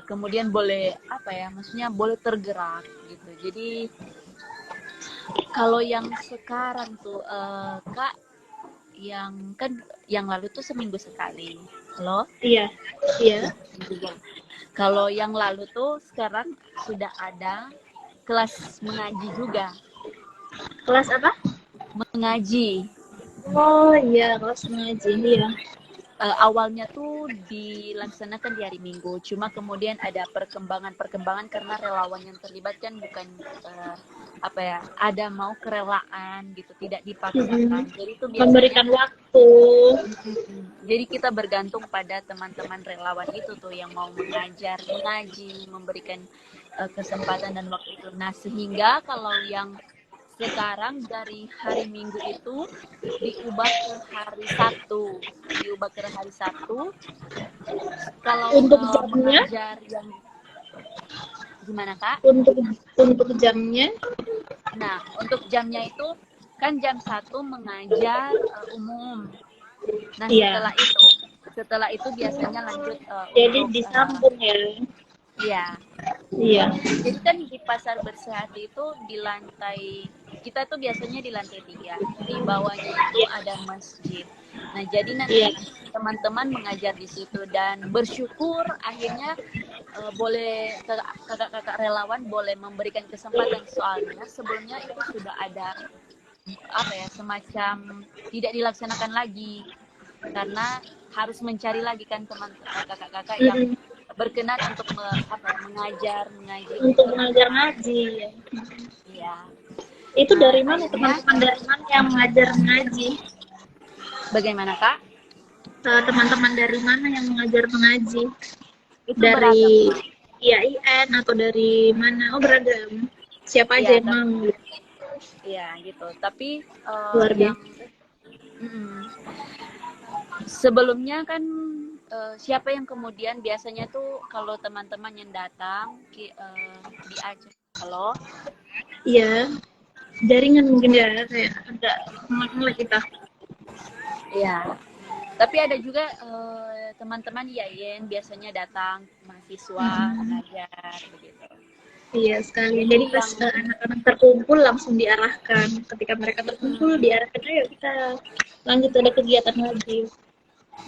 kemudian boleh apa ya, maksudnya boleh tergerak gitu. Jadi kalau yang sekarang tuh kak, yang kan yang lalu tuh seminggu sekali loh. Iya. Iya. Kalau yang lalu tuh sekarang sudah ada kelas mengaji juga. Kelas apa? Mengaji. Oh iya, kelas mengaji. Iya. Awalnya tuh dilaksanakan di hari Minggu, cuma kemudian ada perkembangan karena relawan yang terlibat kan bukan apa ya, ada mau kerelaan gitu, tidak dipaksakan. Jadi itu biasanya Memberikan waktu. jadi kita bergantung pada teman-teman relawan itu tuh yang mau mengajar, mengaji, memberikan kesempatan dan waktu itu. Nah, sehingga kalau yang sekarang dari hari Minggu itu diubah ke hari Sabtu. Kalau Untuk jamnya? mengajar yang gimana kak? Untuk jamnya? Nah, untuk jamnya itu kan jam 1 mengajar umum. Nah, Iya. setelah itu biasanya lanjut Jadi untuk disambung ya. ya. Iya. Jadi kan di pasar Bersehati itu di lantai, kita tuh biasanya di lantai 3. Di bawahnya itu ada masjid. Nah, jadi nanti teman-teman mengajar di situ dan bersyukur akhirnya boleh kakak-kakak relawan boleh memberikan kesempatan, soalnya sebelumnya itu sudah ada apa ya, semacam tidak dilaksanakan lagi karena harus mencari lagi kan teman kakak-kakak yang berkenan untuk mengajar mengaji Untuk mengajar ngaji. ya. Itu Nah, dari mana teman-teman dari mana yang mengajar mengaji? Bagaimana kak? Teman-teman dari mana yang mengajar mengaji? Itu Dari beragam. IAIN atau dari mana? Oh beragam. Siapa aja Ya, yang mau? ya gitu. Tapi Luar yang biasa. sebelumnya kan siapa yang kemudian biasanya tuh kalau teman-teman yang datang di Aceh, halo? Iya. Jaringan mungkin ya, kayak agak ngelek kita. Iya. Tapi ada juga teman-teman IAIN biasanya datang mahasiswa mengajar begitu. Iya sekali. Jadi pas anak-anak terkumpul langsung diarahkan. Ketika mereka terkumpul diarahkan, ayo kita lanjut ada kegiatan lagi.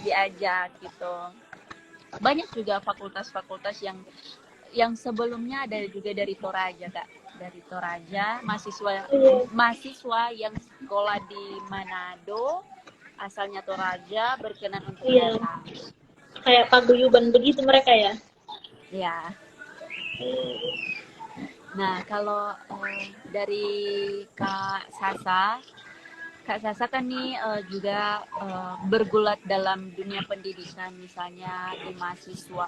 Diajak gitu. Banyak juga fakultas-fakultas yang sebelumnya ada juga dari Toraja kak, dari Toraja, mahasiswa yang sekolah di Manado asalnya Toraja berkenan untuk datang. Kayak paguyuban begitu mereka ya. Ya. Nah, kalau dari Kak Sasa kan nih juga bergulat dalam dunia pendidikan, misalnya di mahasiswa.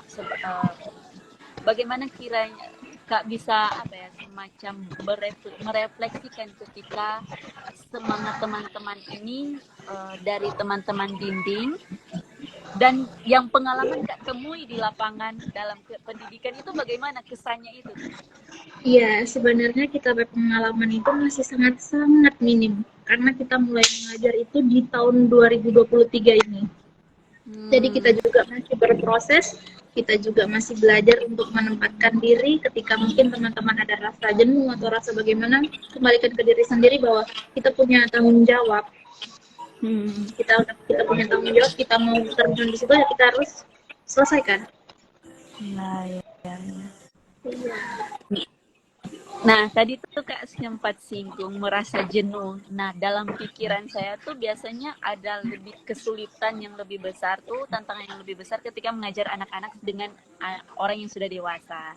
Bagaimana kiranya Kak bisa apa ya, semacam merefleksikan ketika semangat teman-teman ini dari teman-teman dinding dan yang pengalaman Kak temui di lapangan dalam pendidikan itu, bagaimana kesannya itu? Iya, sebenarnya kita pengalaman itu masih sangat-sangat minim karena kita mulai mengajar itu di tahun 2023 ini. Jadi kita juga masih berproses, kita juga masih belajar untuk menempatkan diri ketika mungkin teman-teman ada rasa jenuh atau rasa bagaimana, kembalikan ke diri sendiri bahwa kita punya tanggung jawab. Kita punya tanggung jawab, kita mau terjun di situ ya kita harus selesaikan. Nah, ya. Nah, tadi tuh Kak sempat singgung merasa jenuh. Nah, dalam pikiran saya tuh biasanya ada lebih kesulitan yang lebih besar tuh, tantangan yang lebih besar ketika mengajar anak-anak dengan orang yang sudah dewasa.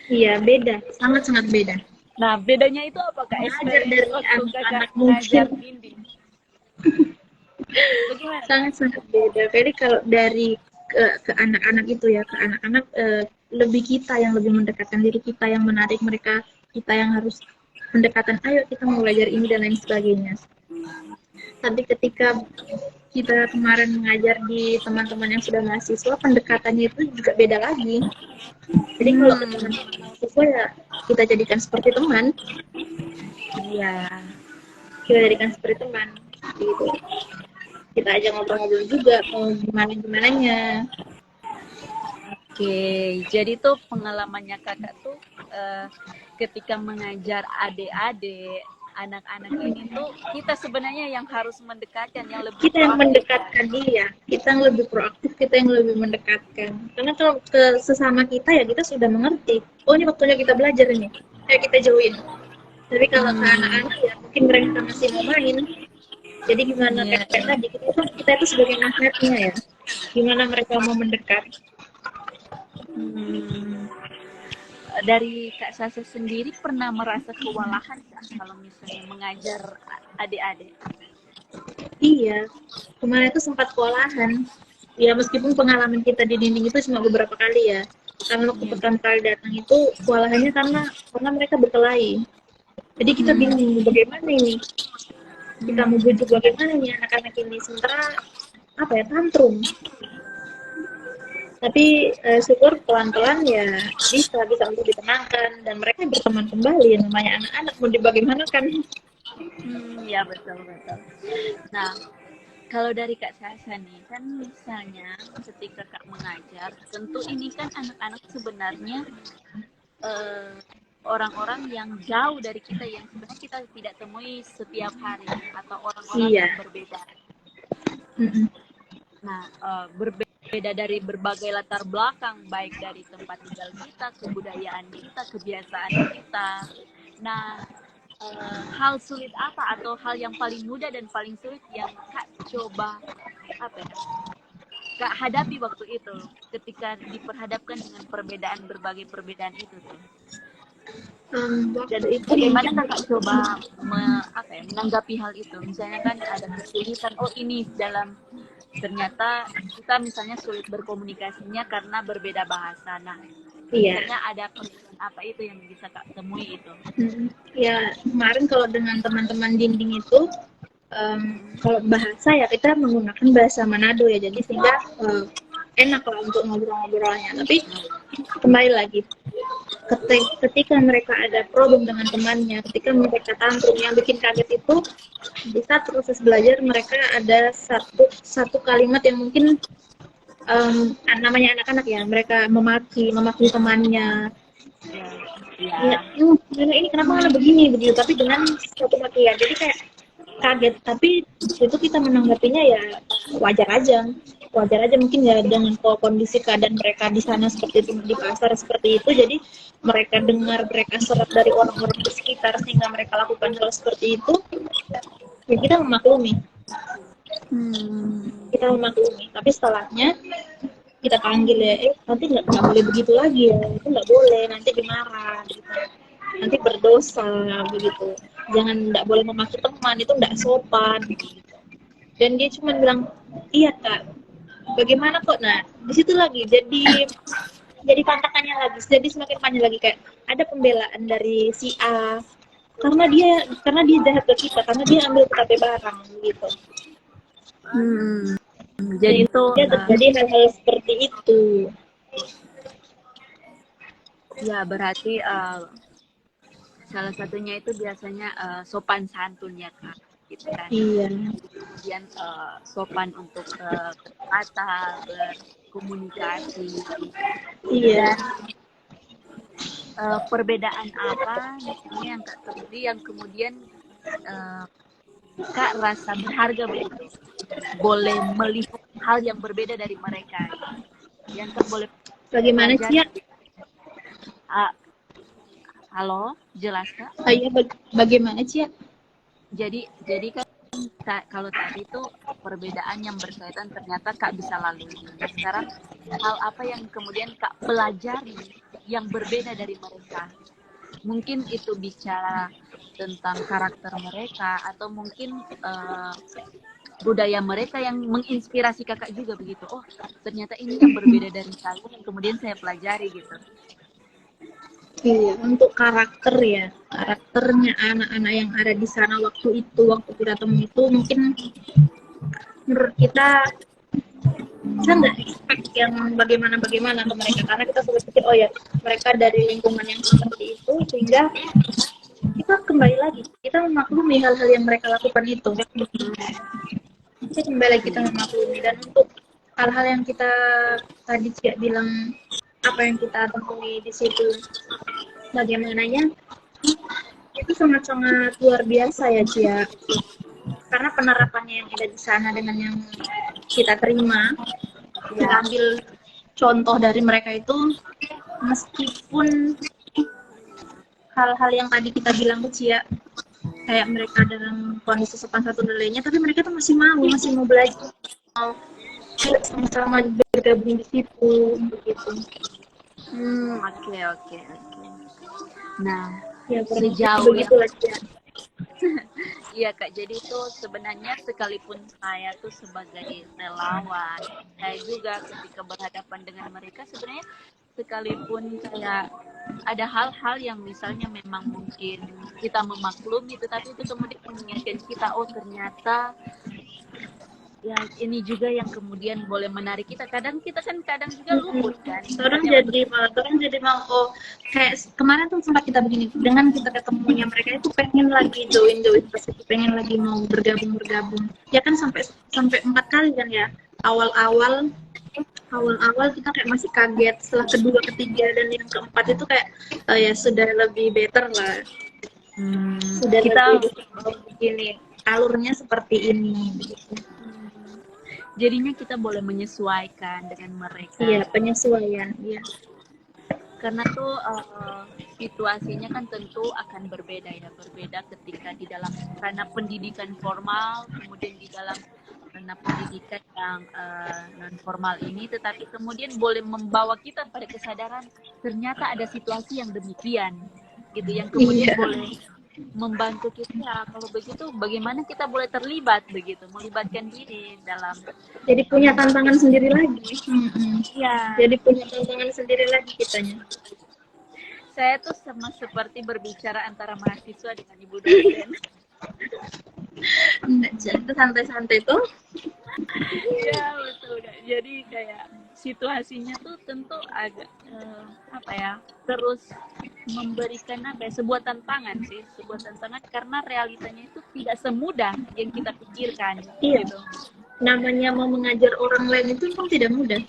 Iya, beda, sangat-sangat beda. Nah, bedanya itu apa Kak? Belajar Experience dari waktu Kakak anak-anak mengajar mungkin dinding. Bagaimana Kak? sangat-sangat beda. Jadi kalau dari ke anak-anak itu ya, ke anak-anak lebih kita yang lebih mendekatkan diri, kita yang menarik mereka, kita yang harus pendekatan, ayo kita mau belajar ini dan lain sebagainya. Tapi ketika kita kemarin mengajar di teman-teman yang sudah mahasiswa, pendekatannya itu juga beda lagi. Jadi kalau ke teman-teman mahasiswa ya kita jadikan seperti teman, Iya. kita jadikan seperti teman, gitu. Kita ajak ngobrol-ngobrol juga, mau gimana nya. Oke, jadi tuh pengalamannya Kakak tuh ketika mengajar adik-adik, anak-anak ini tuh kita sebenarnya yang harus mendekatkan, yang lebih Kita yang proaktif ya. mendekatkan dia, kita yang lebih proaktif, kita yang lebih mendekatkan. Karena kalau ke sesama kita ya kita sudah mengerti, oh ini waktunya kita belajar ini, kayak kita jauhin. Tapi kalau ke anak-anak ya mungkin mereka masih mau main. Jadi gimana Iya. kayak tadi kita itu sebagai magnetnya ya. Gimana mereka mau mendekat. Hmm, dari Kak Sasa sendiri pernah merasa kewalahan nggak kalau misalnya mengajar adik-adik? Iya, kemarin itu sempat kewalahan. Ya meskipun pengalaman kita di dinding itu cuma beberapa kali ya. Karena waktu Iya. pertama kali datang itu kewalahannya karena mereka berkelahi. Jadi kita bingung bagaimana ini. Kita mau bujuk bagaimana nih anak-anak ini. Sementara apa ya, tantrum. Tapi syukur pelan-pelan ya bisa untuk ditenangkan dan mereka berteman kembali. Namanya anak-anak mau dibagaimanakan. Ya betul betul. Nah, kalau dari Kak Sasa nih, kan misalnya ketika Kak mengajar, tentu ini kan anak-anak sebenarnya eh, orang-orang yang jauh dari kita yang sebenarnya kita tidak temui setiap hari atau orang-orang Iya. yang berbeda. Nah, berbeda dari berbagai latar belakang, baik dari tempat tinggal kita, kebudayaan kita, kebiasaan kita. Nah, hal sulit apa atau hal yang paling mudah dan paling sulit yang Kak coba apa ya, Kak hadapi waktu itu ketika diperhadapkan dengan berbagai perbedaan itu tuh. Dan Waktu itu bagaimana mungkin Kakak coba menanggapi hal itu? Misalnya kan ada kesulitan, oh ini dalam ternyata kita misalnya sulit berkomunikasinya karena berbeda bahasa. Nah, iya. biasanya ada kesulitan apa itu yang bisa Kak temui itu? Ya kemarin kalau dengan teman-teman dinding itu kalau bahasa ya kita menggunakan bahasa Manado ya, jadi sehingga enak lah untuk ngobrol-ngobrolnya. Tapi kembali lagi, ketika mereka ada problem dengan temannya, ketika mereka tantrum, yang bikin kaget itu di saat proses belajar mereka ada satu kalimat yang mungkin namanya anak-anak ya, mereka memaki temannya. Ya, ini kenapa malah begini begitu, tapi dengan satu makian. Jadi kayak kaget, tapi itu kita menanggapinya ya wajar aja, mungkin ya dengan kondisi keadaan mereka di sana seperti itu, di pasar seperti itu, jadi mereka dengar, mereka serap dari orang-orang di sekitar sehingga mereka lakukan hal seperti itu, ya kita memaklumi. Tapi setelahnya kita panggil ya, nanti nggak boleh begitu lagi ya, itu nggak boleh, nanti dimarah gitu, nanti berdosa begitu, jangan, nggak boleh memaki teman, itu nggak sopan gitu. Dan dia cuma bilang iya Kak, bagaimana kok. Nah di situ lagi jadi tantangannya lagi, jadi semakin panjang lagi, kayak ada pembelaan dari si A karena dia jahat ke kita, karena dia ambil KTP barang gitu. Jadi itu terjadi hal-hal seperti itu. ya berarti salah satunya itu biasanya sopan santun ya Kak, gitu kan. Iya. Kemudian sopan untuk berkata, berkomunikasi. Iya. Dan perbedaan apa misalnya yang Kak temui yang kemudian Kak rasa berharga begitu, boleh melihat hal yang berbeda dari mereka, yang Kak boleh Bagaimana belajar. Cia? Halo, jelas Kak? Iya, bagaimana Cia? Jadi kan kalau tadi tuh perbedaan yang berkaitan ternyata Kak bisa lalui. Nah, sekarang hal apa yang kemudian Kak pelajari yang berbeda dari mereka? Mungkin itu bicara tentang karakter mereka atau mungkin budaya mereka yang menginspirasi Kakak juga begitu. Oh, ternyata ini yang berbeda dari saya yang kemudian saya pelajari gitu. Iya, untuk karakter ya, karakternya anak-anak yang ada di sana waktu kita temui itu mungkin menurut kita nggak expect yang bagaimana ke mereka, karena kita sudah pikir oh ya mereka dari lingkungan yang seperti itu, sehingga kita kembali lagi kita memaklumi hal-hal yang mereka lakukan itu. Kita kembali lagi kita memaklumi, dan untuk hal-hal yang kita tadi Cia bilang apa yang kita temui di situ bagaimananya, itu sangat-sangat luar biasa ya Cia, karena penerapannya yang ada di sana dengan yang kita terima, kita ambil contoh dari mereka itu, meskipun hal-hal yang tadi kita bilang ke Cia, kayak mereka dalam kondisi sopan satu dan lainnya, tapi mereka tuh masih mau belajar, mau sama-sama bergabung di situ begitu. Oke. Nah, Ya, sejauh yang begitulah Cia. iya Kak, jadi itu sebenarnya sekalipun saya tuh sebagai relawan, saya juga ketika berhadapan dengan mereka sebenarnya sekalipun kayak ada hal-hal yang misalnya memang mungkin kita memaklumi, tetapi itu kemudian mengingatkan kita, oh ternyata ya ini juga yang kemudian boleh menarik kita. Kadang kita kan juga luput kan. Orang jadi mau oh kayak kemarin tuh sempat kita begini, dengan kita ketemunya mereka itu pengen lagi join pengen lagi mau bergabung ya kan, sampai 4 kali kan ya, awal kita kayak masih kaget, setelah kedua ketiga dan yang keempat itu kayak ya sudah lebih better lah, sudah kita lebih begini alurnya seperti ini begitu. Jadinya kita boleh menyesuaikan dengan mereka. Iya, penyesuaian, iya. Karena tuh situasinya kan tentu akan berbeda ketika di dalam ranah pendidikan formal, kemudian di dalam ranah pendidikan yang non formal ini, tetapi kemudian boleh membawa kita pada kesadaran ternyata ada situasi yang demikian, gitu, yang kemudian boleh membantu kita. Kalau begitu bagaimana kita boleh terlibat begitu, melibatkan diri dalam, jadi punya tantangan sendiri lagi. Iya. Jadi punya tantangan sendiri lagi kitanya. Saya tuh seperti berbicara antara mahasiswa dengan ibu dosen. Itu santai-santai tuh. Iya betul. Jadi kayak situasinya tuh tentu agak terus memberikan sebuah tantangan karena realitanya itu tidak semudah yang kita pikirkan. Iya. Gitu. Namanya mau mengajar orang lain itu pun tidak mudah.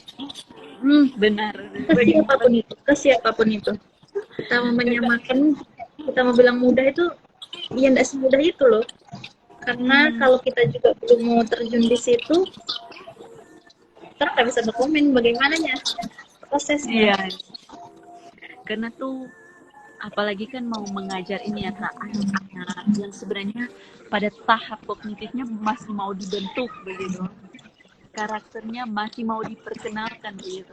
Benar. Ke siapapun itu. Kita mau menyamakan, kita mau bilang mudah itu, ya tidak semudah itu loh. Karena kalau kita juga belum mau terjun di situ, kita nggak bisa berkomen bagaimananya prosesnya. Iya. Karena tuh apalagi kan mau mengajar ini ya Kak, anak-anak yang sebenarnya pada tahap kognitifnya masih mau dibentuk begitu, karakternya masih mau diperkenalkan begitu.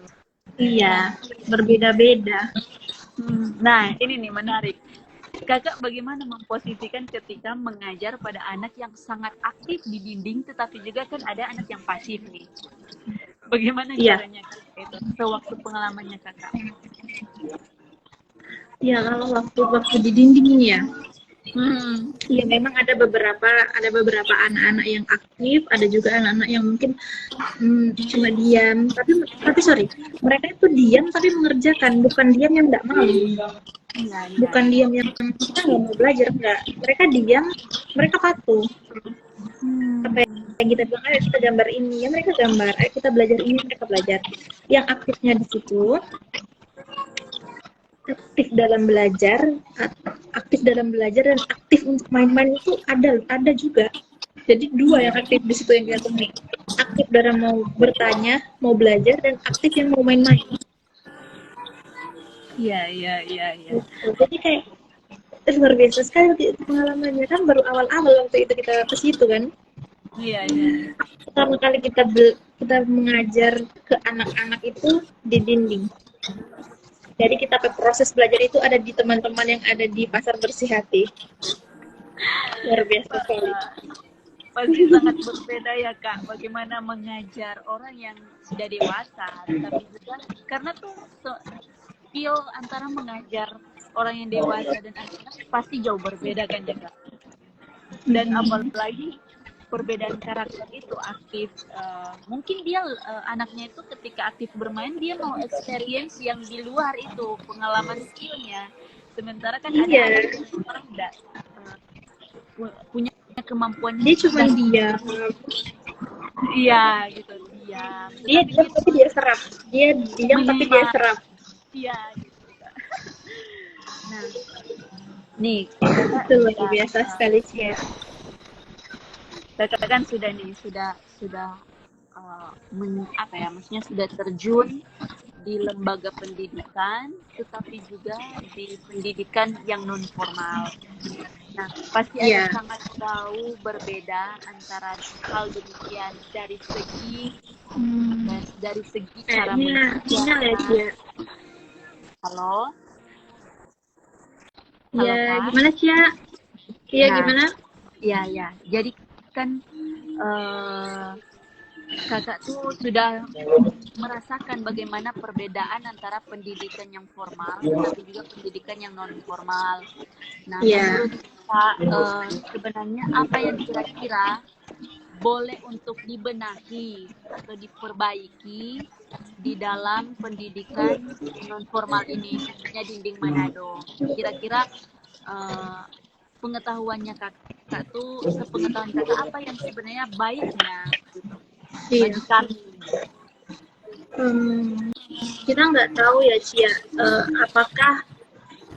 Iya, berbeda-beda. Nah ini nih menarik, Kakak bagaimana memposisikan ketika mengajar pada anak yang sangat aktif di dinding, tetapi juga kan ada anak yang pasif nih, bagaimana caranya itu sewaktu pengalamannya Kakak? Ya, kalau waktu di dinding ini ya, ya memang ada beberapa anak-anak yang aktif, ada juga anak-anak yang mungkin cuma diam, tapi sorry, mereka itu diam tapi mengerjakan, bukan diam yang nggak mau, bukan diam yang kita nggak mau belajar, enggak, mereka diam, mereka patuh. Apa yang kita bilang, ayo kita gambar ini, ya mereka gambar, ayo kita belajar ini, mereka belajar. Yang aktifnya di situ, aktif dalam belajar dan aktif untuk main-main itu ada juga. Jadi dua yang aktif di situ yang kita temui. Aktif dalam mau bertanya, mau belajar, dan aktif yang mau main-main. Iya. Jadi kayak luar biasa sekali waktu itu pengalamannya, kan baru awal-awal waktu itu kita ke situ kan. Iya, iya. Pertama kali kita mengajar ke anak-anak itu di dinding. Jadi kita proses belajar itu ada di teman-teman yang ada di Pasar Bersih Hati. Luar biasa sekali. Pasti sangat berbeda ya Kak, bagaimana mengajar orang yang sudah dewasa, tapi juga karena tuh skill antara mengajar orang yang dewasa dan anak-anak pasti jauh berbeda kan ya Kak. Dan apalagi perbedaan karakter itu aktif, mungkin dia anaknya itu ketika aktif bermain dia mau experience yang di luar itu pengalaman skillnya, sementara kan ada anak yang orang tidak punya kemampuan Dia cuma diam. Iya gitu, diam. Dia diam tapi dia serap. Dia diam tapi dia serap. Iya gitu Kak. Nah, nih itu luar biasa sekali sih ya. Kakak kan sudah apa ya, maksudnya sudah terjun di lembaga pendidikan, tetapi juga di pendidikan yang non formal. Nah, pasti ada sangat jauh berbeda antara hal demikian dari segi cara mengajar. Halo? Halo, ya, gimana Cia? Iya, gimana? Iya. Jadi kan kakak tuh sudah merasakan bagaimana perbedaan antara pendidikan yang formal tapi juga pendidikan yang non formal. Nah, menurut Kak, sebenarnya apa yang kira-kira boleh untuk dibenahi atau diperbaiki di dalam pendidikan non formal ini, khususnya Dinding Manado? Kira-kira pengetahuannya kakak tuh, sepengetahuan kakak apa yang sebenarnya baiknya gitu bagi kami? Kita nggak tahu ya Cia, apakah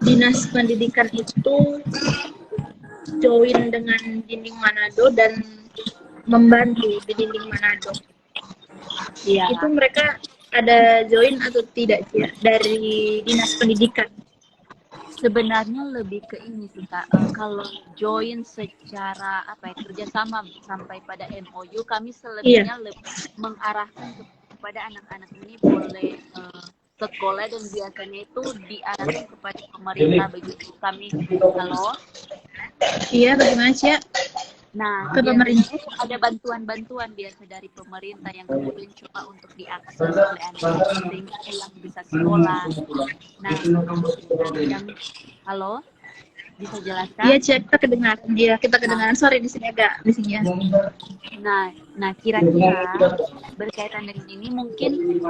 dinas pendidikan itu join dengan Dinding Manado dan membantu di Dinding Manado. Iya. Itu mereka ada join atau tidak Cia dari dinas pendidikan? Sebenarnya lebih ke ini sih Kak, kalau join secara kerjasama sampai pada MOU, kami selebihnya lebih mengarahkan kepada anak-anak ini boleh sekolah dan biasanya itu diarahkan kepada pemerintah begitu kami. Halo? Iya, bagaimana Cia? Nah, ke pemerintah ada bantuan-bantuan biasa dari pemerintah yang kemudian coba untuk diakses oleh anak-anak sehingga yang bisa sekolah. Nah, yang halo, bisa jelaskan? Iya, Cia, kita kedengaran. Iya, kita kedengaran. Sorry, di sini agak di sini ya. Nah, kira-kira berkaitan dengan ini mungkin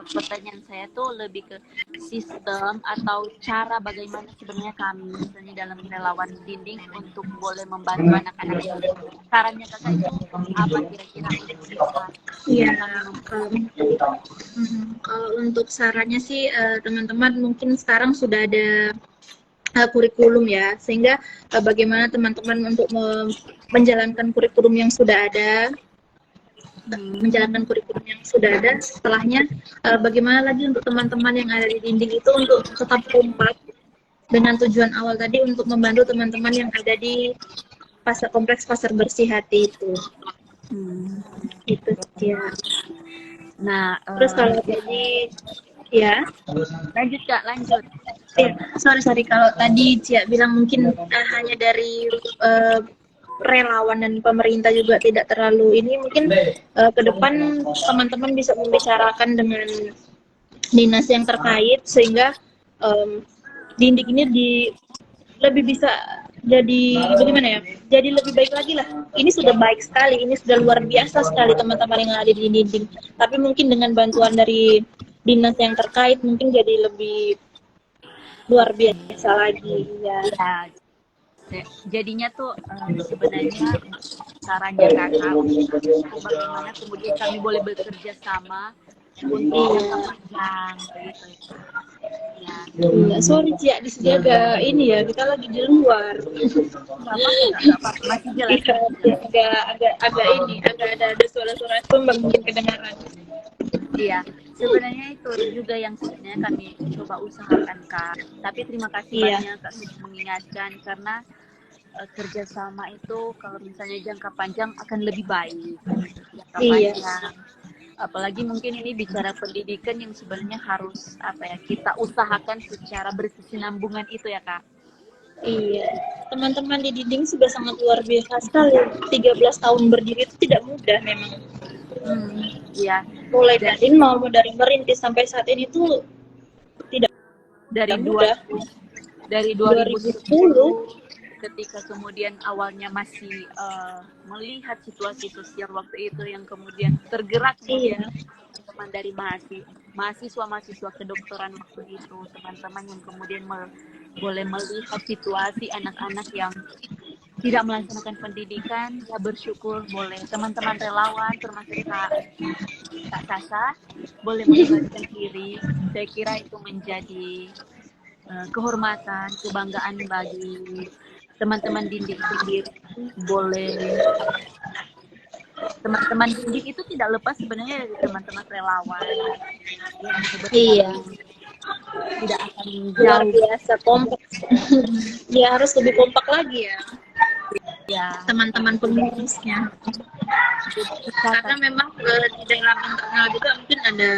pertanyaan saya tuh lebih ke sistem atau cara bagaimana sebenarnya kami misalnya dalam relawan dinding untuk boleh membantu anak-anak ini. Sarannya kakak itu apa kira-kira untuk bisa? Iya, kalau untuk sarannya sih teman-teman mungkin sekarang sudah ada kurikulum ya, sehingga bagaimana teman-teman untuk menjalankan kurikulum yang sudah ada, setelahnya bagaimana lagi untuk teman-teman yang ada di dinding itu untuk tetap kompak dengan tujuan awal tadi untuk membantu teman-teman yang ada di kompleks Pasar Bersih Hati itu. Itu ya. Nah, terus kalau tadi ya lanjut Kak, lanjut. Sorry kalau tadi Cia bilang mungkin hanya dari relawan dan pemerintah juga tidak terlalu ini, mungkin ke depan teman-teman bisa membicarakan dengan dinas yang terkait sehingga dinding ini lebih bisa jadi bagaimana ya, jadi lebih baik lagi lah. Ini sudah baik sekali, ini sudah luar biasa sekali teman-teman yang ada di dinding, tapi mungkin dengan bantuan dari dinas yang terkait mungkin jadi lebih luar biasa lagi ya. Jadinya tuh sebenarnya caranya kakak bagaimana kemudian kami boleh bekerja sama untuk jangka panjang gitu. Ya, sorry Cia, di sini agak ini ya, kita lagi di luar. Masih jelas. Agak ada suara-suara tumbang mungkin kedengaran. Iya, sebenarnya itu juga yang sebenarnya kami coba usahakan Kak. Tapi terima kasih Iya, banyak Kak sudah mengingatkan karena kerjasama itu kalau misalnya jangka panjang akan lebih baik. Jangka iya, panjang. Apalagi mungkin ini bicara pendidikan yang sebenarnya harus apa ya kita usahakan secara berkesinambungan itu ya Kak. iya. Teman-teman di dinding sudah sangat luar biasa sekali. 13 tahun berdiri itu tidak mudah memang. Iya. Mulai Dan dari nol, dari merintis sampai saat ini tuh tidak dari dua mudah. dari 2010, 2010 ketika kemudian awalnya masih melihat situasi sosial waktu itu yang kemudian tergerak kemudian iya, teman dari mahasiswa kedokteran waktu itu teman-teman yang kemudian boleh melihat situasi anak-anak yang tidak melaksanakan pendidikan ya bersyukur boleh teman-teman relawan termasuk Kak Sasa boleh melibatkan diri saya kira itu menjadi kehormatan, kebanggaan bagi teman-teman didik sendiri. Boleh teman-teman didik itu tidak lepas sebenarnya dari teman-teman relawan yang iya. bergabung tidak akan Luar jauh biasa kompak. Ya harus lebih kompak lagi ya ya. teman-teman pengurusnya. Karena memang di dalam internal juga mungkin ada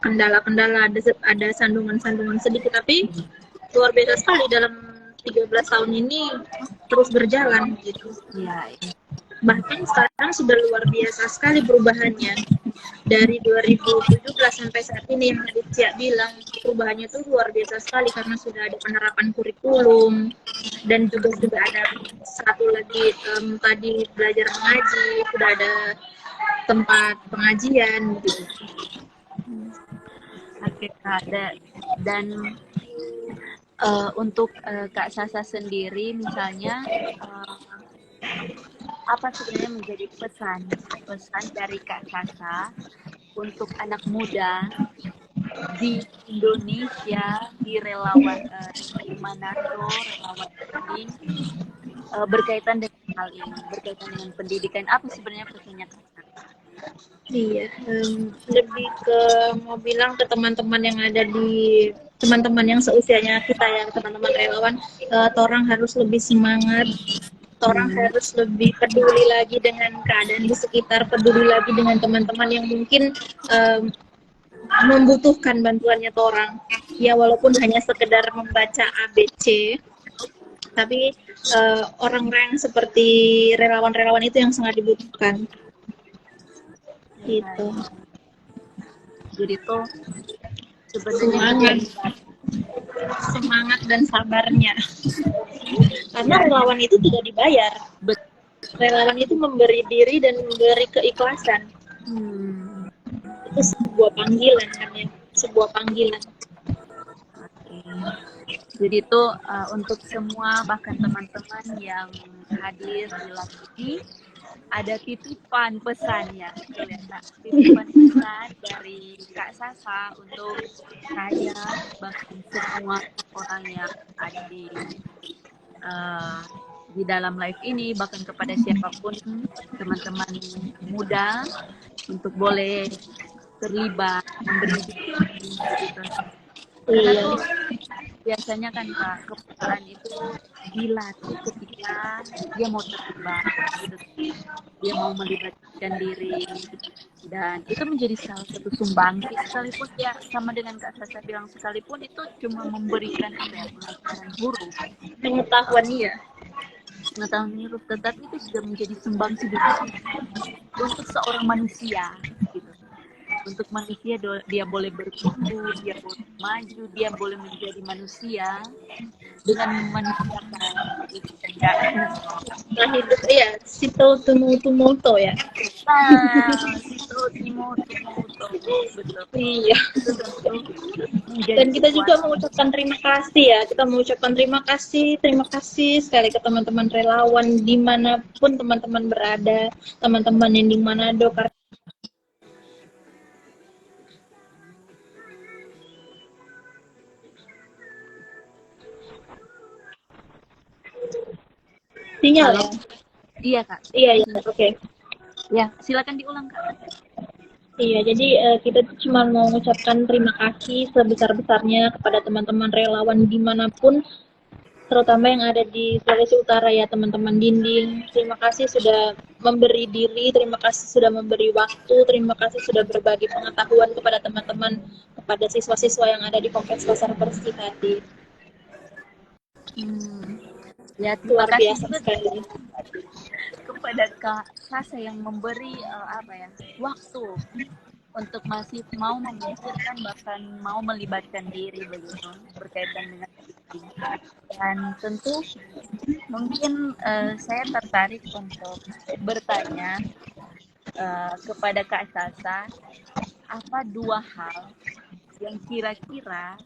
kendala-kendala, ada sandungan-sandungan sedikit, tapi luar biasa sekali dalam 13 tahun ini terus berjalan gitu. Ya, Bahkan sekarang sudah luar biasa sekali perubahannya. Dari 2017 sampai saat ini yang tadi Cia bilang, perubahannya itu luar biasa sekali karena sudah ada penerapan kurikulum dan juga sudah ada satu lagi tadi belajar mengaji, sudah ada tempat pengajian gitu. oke Kak. Dan untuk Kak Sasa sendiri misalnya apa sebenarnya menjadi pesan dari Kak Sasa untuk anak muda di Indonesia di relawan di Manado relawan ini berkaitan dengan hal ini berkaitan dengan pendidikan apa sebenarnya pesannya Kak? Iya, lebih ke mau bilang ke teman-teman yang ada di teman-teman yang seusianya kita ya, teman-teman relawan, orang harus lebih semangat, orang harus lebih peduli lagi dengan keadaan di sekitar, peduli lagi dengan teman-teman yang mungkin membutuhkan bantuannya orang. Ya walaupun hanya sekedar membaca ABC, tapi orang-orang seperti relawan-relawan itu yang sangat dibutuhkan. Gitu. Jadi itu sebenarnya semangat dan sabarnya. Karena relawan itu tidak dibayar. Relawan itu memberi diri dan memberi keikhlasan. Itu sebuah panggilan kan ya, sebuah panggilan. Jadi itu untuk semua bahkan teman-teman yang hadir di live ini ada titipan pesannya, betul ya Kak? Titipan pesan dari Kak Sasa untuk saya bahkan semua orang yang ada di dalam live ini bahkan kepada siapapun teman-teman muda untuk boleh terlibat memberi gitu. Karena tuh biasanya kan Kak kepekaan itu dilatih ketika dia mau terlibat gitu. Dia mau melibatkan diri dan itu menjadi salah satu sumbangsi sekalipun ya sama dengan Kak Sasa bilang sekalipun itu cuma memberikan apa ya pelajaran huruf Pengetahuan iya. pengetahuan huruf tetapi itu sudah menjadi sumbangsi besar untuk seorang manusia gitu. Untuk manusia dia boleh bertumbuh, dia boleh maju, dia boleh menjadi manusia dengan manusiakan itu ya. Nah hidup iya, sito tumuto ya. Itu timoto betul. Iya. Itu tentu menjadi Dan kita juga sesuatu. mengucapkan terima kasih ya. Kita mengucapkan terima kasih sekali ke teman-teman relawan dimanapun teman-teman berada, teman-teman yang di Manado. Sinyal ya? Iya Kak. Iya, oke. Ya silakan diulang Kak. Iya, jadi kita tuh cuma mau mengucapkan terima kasih sebesar-besarnya kepada teman-teman relawan dimanapun, terutama yang ada di Sulawesi Utara ya teman-teman dinding. Terima kasih sudah memberi diri, terima kasih sudah memberi waktu, terima kasih sudah berbagi pengetahuan kepada teman-teman, kepada siswa-siswa yang ada di Kompleks Pasar Bersih tadi. Ya, terima Luar kasih biasa juga sekali. kepada Kak Sasa yang memberi waktu untuk masih mau memikirkan bahkan mau melibatkan diri begitu berkaitan dengan ini. Dan tentu mungkin saya tertarik untuk bertanya kepada Kak Sasa, apa 2 hal yang kira-kira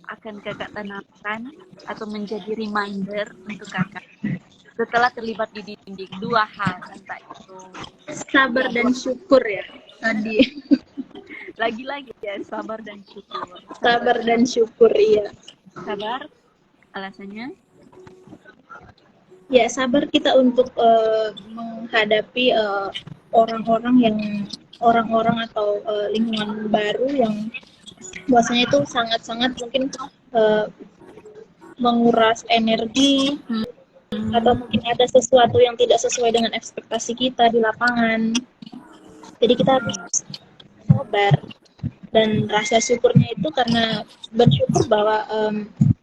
akan kakak tanamkan atau menjadi reminder untuk kakak setelah terlibat di dinding? 2 hal, entah itu Sabar dan syukur ya tadi. lagi-lagi ya, sabar dan syukur. Sabar dan syukur, iya. Sabar, alasannya? Ya, sabar kita untuk menghadapi orang-orang atau lingkungan baru yang bahwasanya itu sangat-sangat mungkin menguras energi atau mungkin ada sesuatu yang tidak sesuai dengan ekspektasi kita di lapangan. Jadi kita harus sabar, dan rasa syukurnya itu karena bersyukur bahwa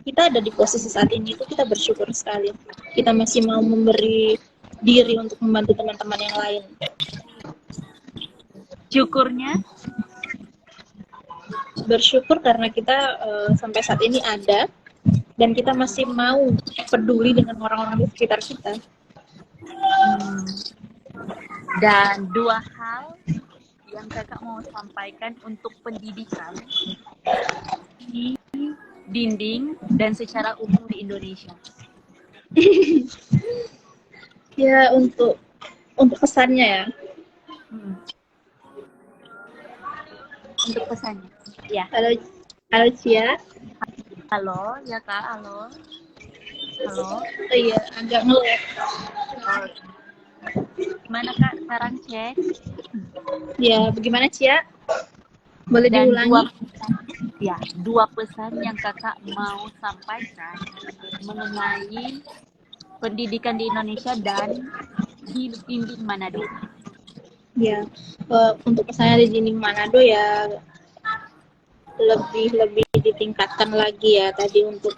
kita ada di posisi saat ini, itu kita bersyukur sekali. Kita masih mau memberi diri untuk membantu teman-teman yang lain. Syukurnya? Bersyukur karena kita sampai saat ini ada dan kita masih mau peduli dengan orang-orang di sekitar kita. Dan 2 hal yang kakak mau sampaikan untuk pendidikan di dinding dan secara umum di Indonesia. Ya, untuk pesannya ya. Untuk pesannya. Ya. Halo Cia. Halo, ya Kak, halo. Halo. Oh iya, agak nge-lag. Gimana Kak, sekarang cek? Ya, bagaimana Cia? Boleh Dan diulangi? 2 pesan yang kakak mau sampaikan mengenai pendidikan di Indonesia dan di dinding Manado. Ya, untuk pesannya di dinding Manado ya lebih ditingkatkan lagi ya tadi untuk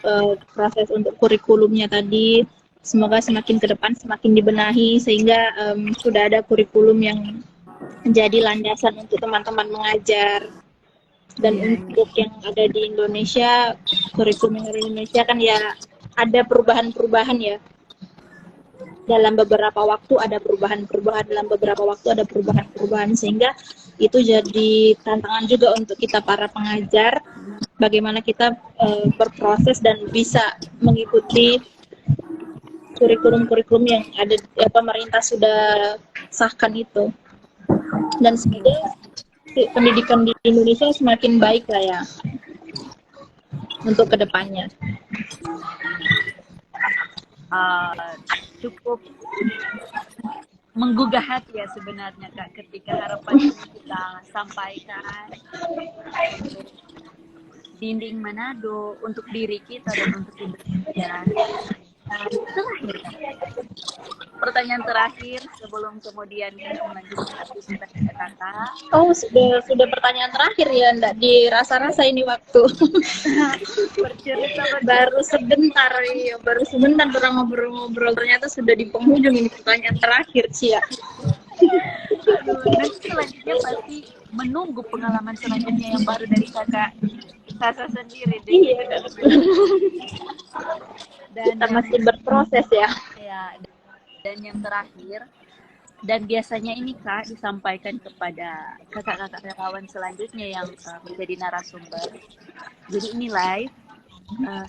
proses untuk kurikulumnya tadi. Semoga semakin ke depan semakin dibenahi sehingga sudah ada kurikulum yang menjadi landasan untuk teman-teman mengajar. Dan untuk yang ada di Indonesia, kurikulum yang ada di Indonesia kan ya ada perubahan-perubahan ya. Dalam beberapa waktu ada perubahan-perubahan, dalam beberapa waktu ada perubahan-perubahan, sehingga itu jadi tantangan juga untuk kita para pengajar, bagaimana kita berproses dan bisa mengikuti kurikulum-kurikulum yang ada pemerintah sudah sahkan itu. Dan semoga pendidikan di Indonesia semakin baik lah ya untuk kedepannya. Cukup menggugah hati ya sebenarnya Kak, ketika harapan ini kita sampaikan dinding Manado untuk diri kita dan untuk Indonesia. Pertanyaan terakhir sebelum kemudian kita melanjutkan aktivitas kakak. Oh, sudah pertanyaan terakhir ya, enggak dirasa-rasa ini waktu. Baru sebentar orang ngobrol-ngobrol, ternyata sudah di penghujung ini pertanyaan terakhir, Cia. Nanti selanjutnya pasti menunggu pengalaman selanjutnya yang baru dari kakak Sasa sendiri. Iya. Dan kita masih berproses ya. Dan yang terakhir, dan biasanya ini Kak disampaikan kepada kakak-kakak relawan selanjutnya yang menjadi narasumber. Jadi ini live,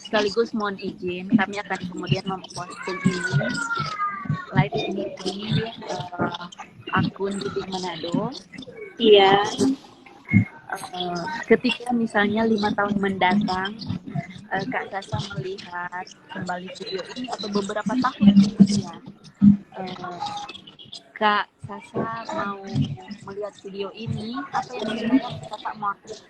sekaligus mohon izin kami akan kemudian memposting ini live ini di akun Dinding Manado. Iya. Ketika misalnya 5 tahun mendatang Kak Sasa melihat kembali video ini atau beberapa tahun kemudian, Kak Sasa mau melihat video ini, apa yang sebenarnya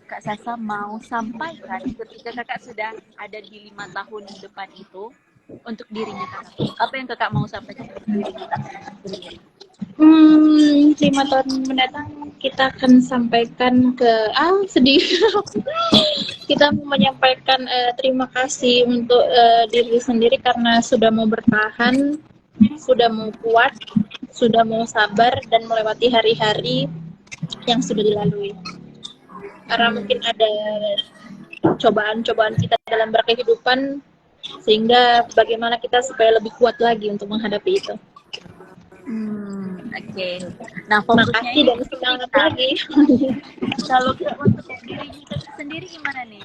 Kak Sasa mau sampaikan ketika kakak sudah ada di 5 tahun depan itu untuk dirinya kakak? Apa yang kakak mau sampaikan untuk dirinya kakak sendiri? 5 tahun mendatang kita akan sampaikan ke sedih. Kita mau menyampaikan terima kasih untuk diri sendiri karena sudah mau bertahan, sudah mau kuat, sudah mau sabar dan melewati hari-hari yang sudah dilalui. Karena mungkin ada cobaan-cobaan kita dalam berkehidupan, sehingga bagaimana kita supaya lebih kuat lagi untuk menghadapi itu. Oke. Nah, fokusnya Makasih ini dan semangat lagi. kalau untuk dirinya kakak sendiri gimana nih?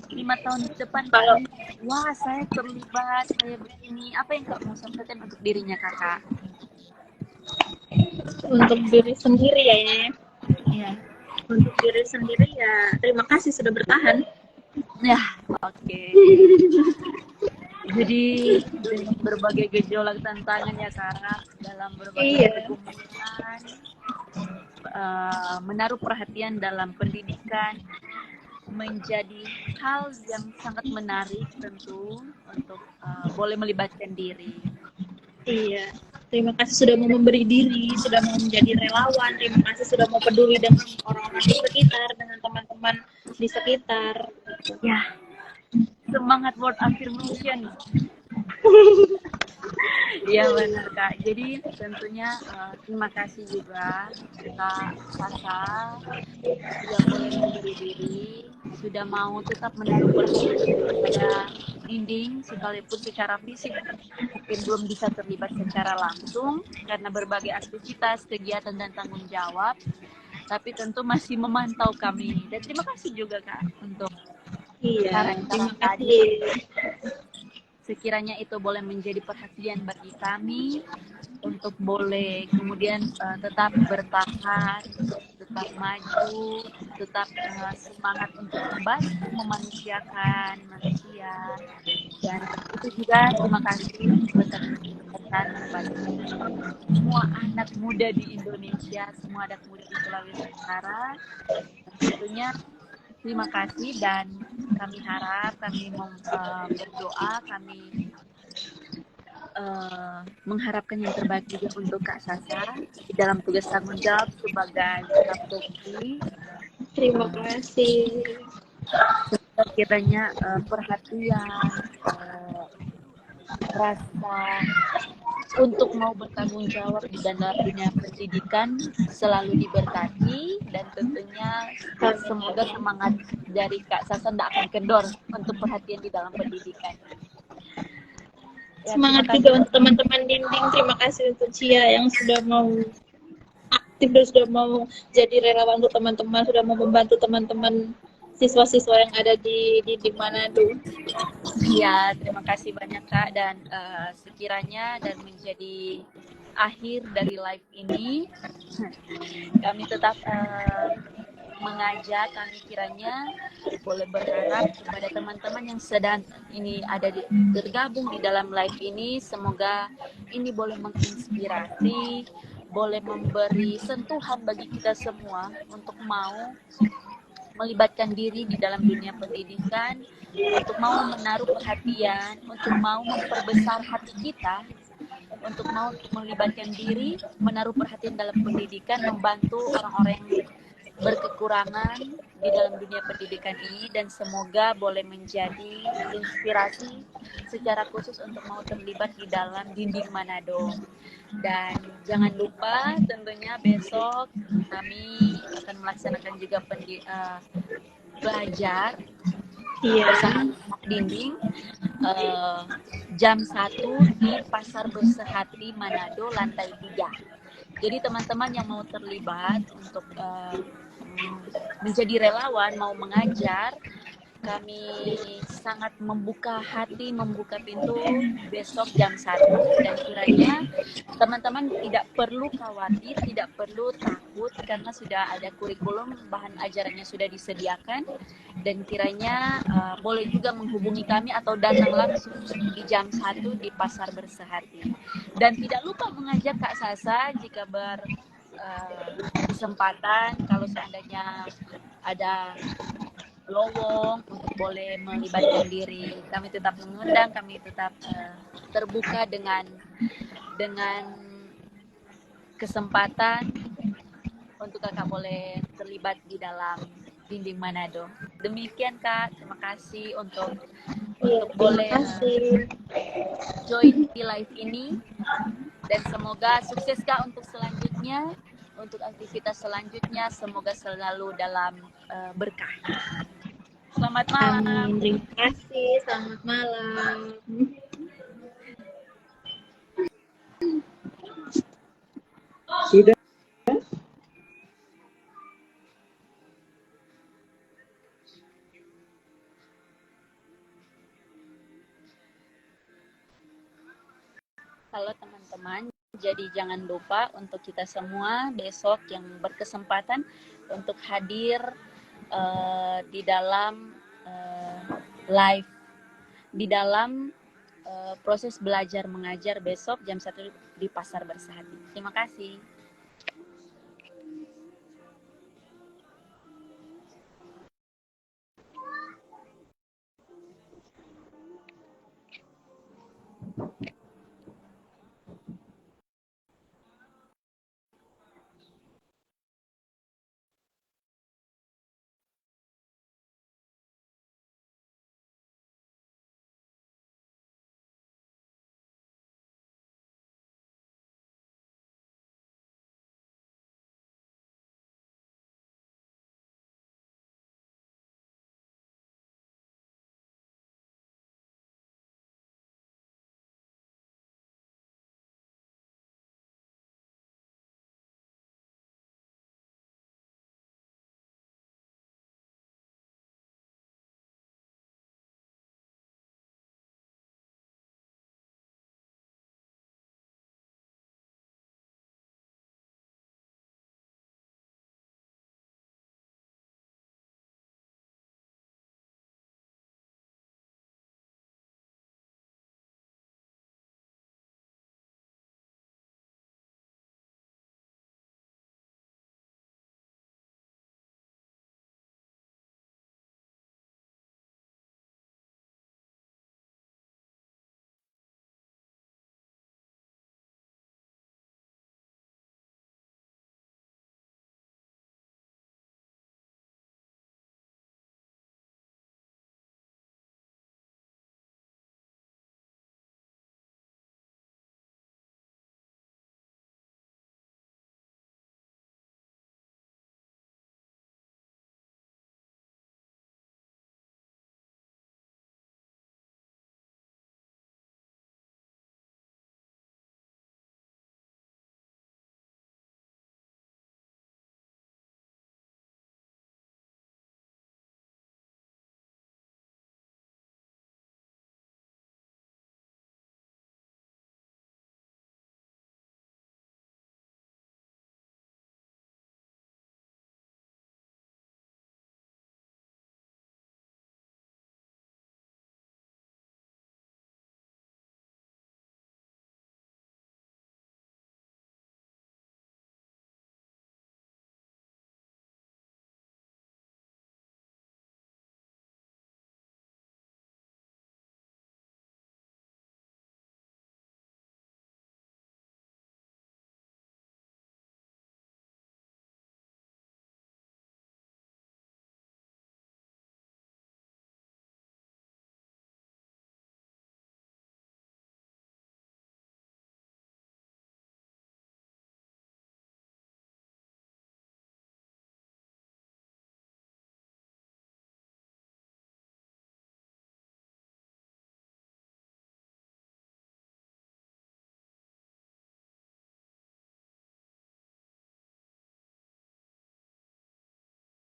5 tahun depan Kalau wah saya terlibat, saya begini. Apa yang kak mau sampaikan untuk dirinya kakak? untuk diri sendiri ya, Iya. untuk diri sendiri ya terima kasih sudah bertahan. Ya, oke. Jadi dengan berbagai gejolak tantangan ya kak, dalam berbagai pergumulan, menaruh perhatian dalam pendidikan menjadi hal yang sangat menarik tentu untuk boleh melibatkan diri. Iya, terima kasih sudah mau memberi diri, sudah mau menjadi relawan, terima kasih sudah mau peduli dengan orang-orang di sekitar, dengan teman-teman di sekitar. Ya, semangat word affirmation. Iya benar kak. Jadi tentunya terima kasih juga Kak Sasa sudah boleh memberi diri, sudah mau tetap menaruh perhatian pada dinding sekalipun secara fisik mungkin belum bisa terlibat secara langsung karena berbagai aktivitas, kegiatan dan tanggung jawab, tapi tentu masih memantau kami. Dan terima kasih juga Kak untuk Terima saran-saran tadi. kasih. Sekiranya itu boleh menjadi perhatian bagi kami untuk boleh kemudian tetap bertahan, tetap maju, tetap semangat untuk membantu memanusiakan manusia. Dan itu juga terima kasih besar-besaran kepada semua anak muda di Indonesia, semua anak muda di Sulawesi Utara. Tentunya terima kasih dan kami harap, kami berdoa, kami mengharapkan yang terbaik juga untuk Kak Sasa di dalam tugas tanggung jawab sebagai Kapolri. Terima kasih. Kiranya perhatian, rasa untuk mau bertanggung jawab di dalam dunia pendidikan selalu diberkati dan tentunya semoga semangat dari Kak Sasa tidak akan kendor untuk perhatian di dalam pendidikan. Ya, semangat juga untuk teman-teman dinding. Terima kasih untuk Cia yang sudah mau aktif dan sudah mau jadi relawan untuk teman-teman, sudah mau membantu teman-teman siswa-siswa yang ada di dinding Manado. Ya, terima kasih banyak Kak dan sekiranya dan menjadi akhir dari live ini kami tetap mengajak, kami kiranya boleh berharap kepada teman-teman yang sedang ini ada tergabung di dalam live ini, semoga ini boleh menginspirasi, boleh memberi sentuhan bagi kita semua untuk mau melibatkan diri di dalam dunia pendidikan, untuk mau menaruh perhatian, untuk mau memperbesar hati kita, untuk mau melibatkan diri, menaruh perhatian dalam pendidikan, membantu orang-orang yang berkekurangan di dalam dunia pendidikan ini dan semoga boleh menjadi inspirasi secara khusus untuk mau terlibat di dalam dinding Manado. Dan jangan lupa tentunya besok kami akan melaksanakan juga belajar bersama dinding jam 1 di Pasar Bersehati Manado lantai 3. Jadi teman-teman yang mau terlibat untuk menjadi relawan, mau mengajar, kami sangat membuka hati, membuka pintu besok jam 1, dan kiranya teman-teman tidak perlu khawatir, tidak perlu takut karena sudah ada kurikulum, bahan ajarannya sudah disediakan, dan kiranya boleh juga menghubungi kami atau datang langsung di jam 1 di Pasar Bersehati. Dan tidak lupa mengajak Kak Sasa jika kesempatan, kalau seandainya ada lowong untuk boleh melibatkan diri. Kami tetap mengundang, kami tetap terbuka dengan kesempatan untuk Kakak boleh terlibat di dalam Dinding Manado. Demikian Kak, terima kasih untuk boleh join di live ini, dan semoga sukses Kak untuk selanjutnya, untuk aktivitas selanjutnya, semoga selalu dalam berkah. Selamat malam. Amin. Terima kasih. Selamat malam. Sudah. Halo teman-teman, jadi jangan lupa untuk kita semua besok yang berkesempatan untuk hadir di dalam live, di dalam proses belajar mengajar besok jam 1 di Pasar Bersehati. Terima kasih.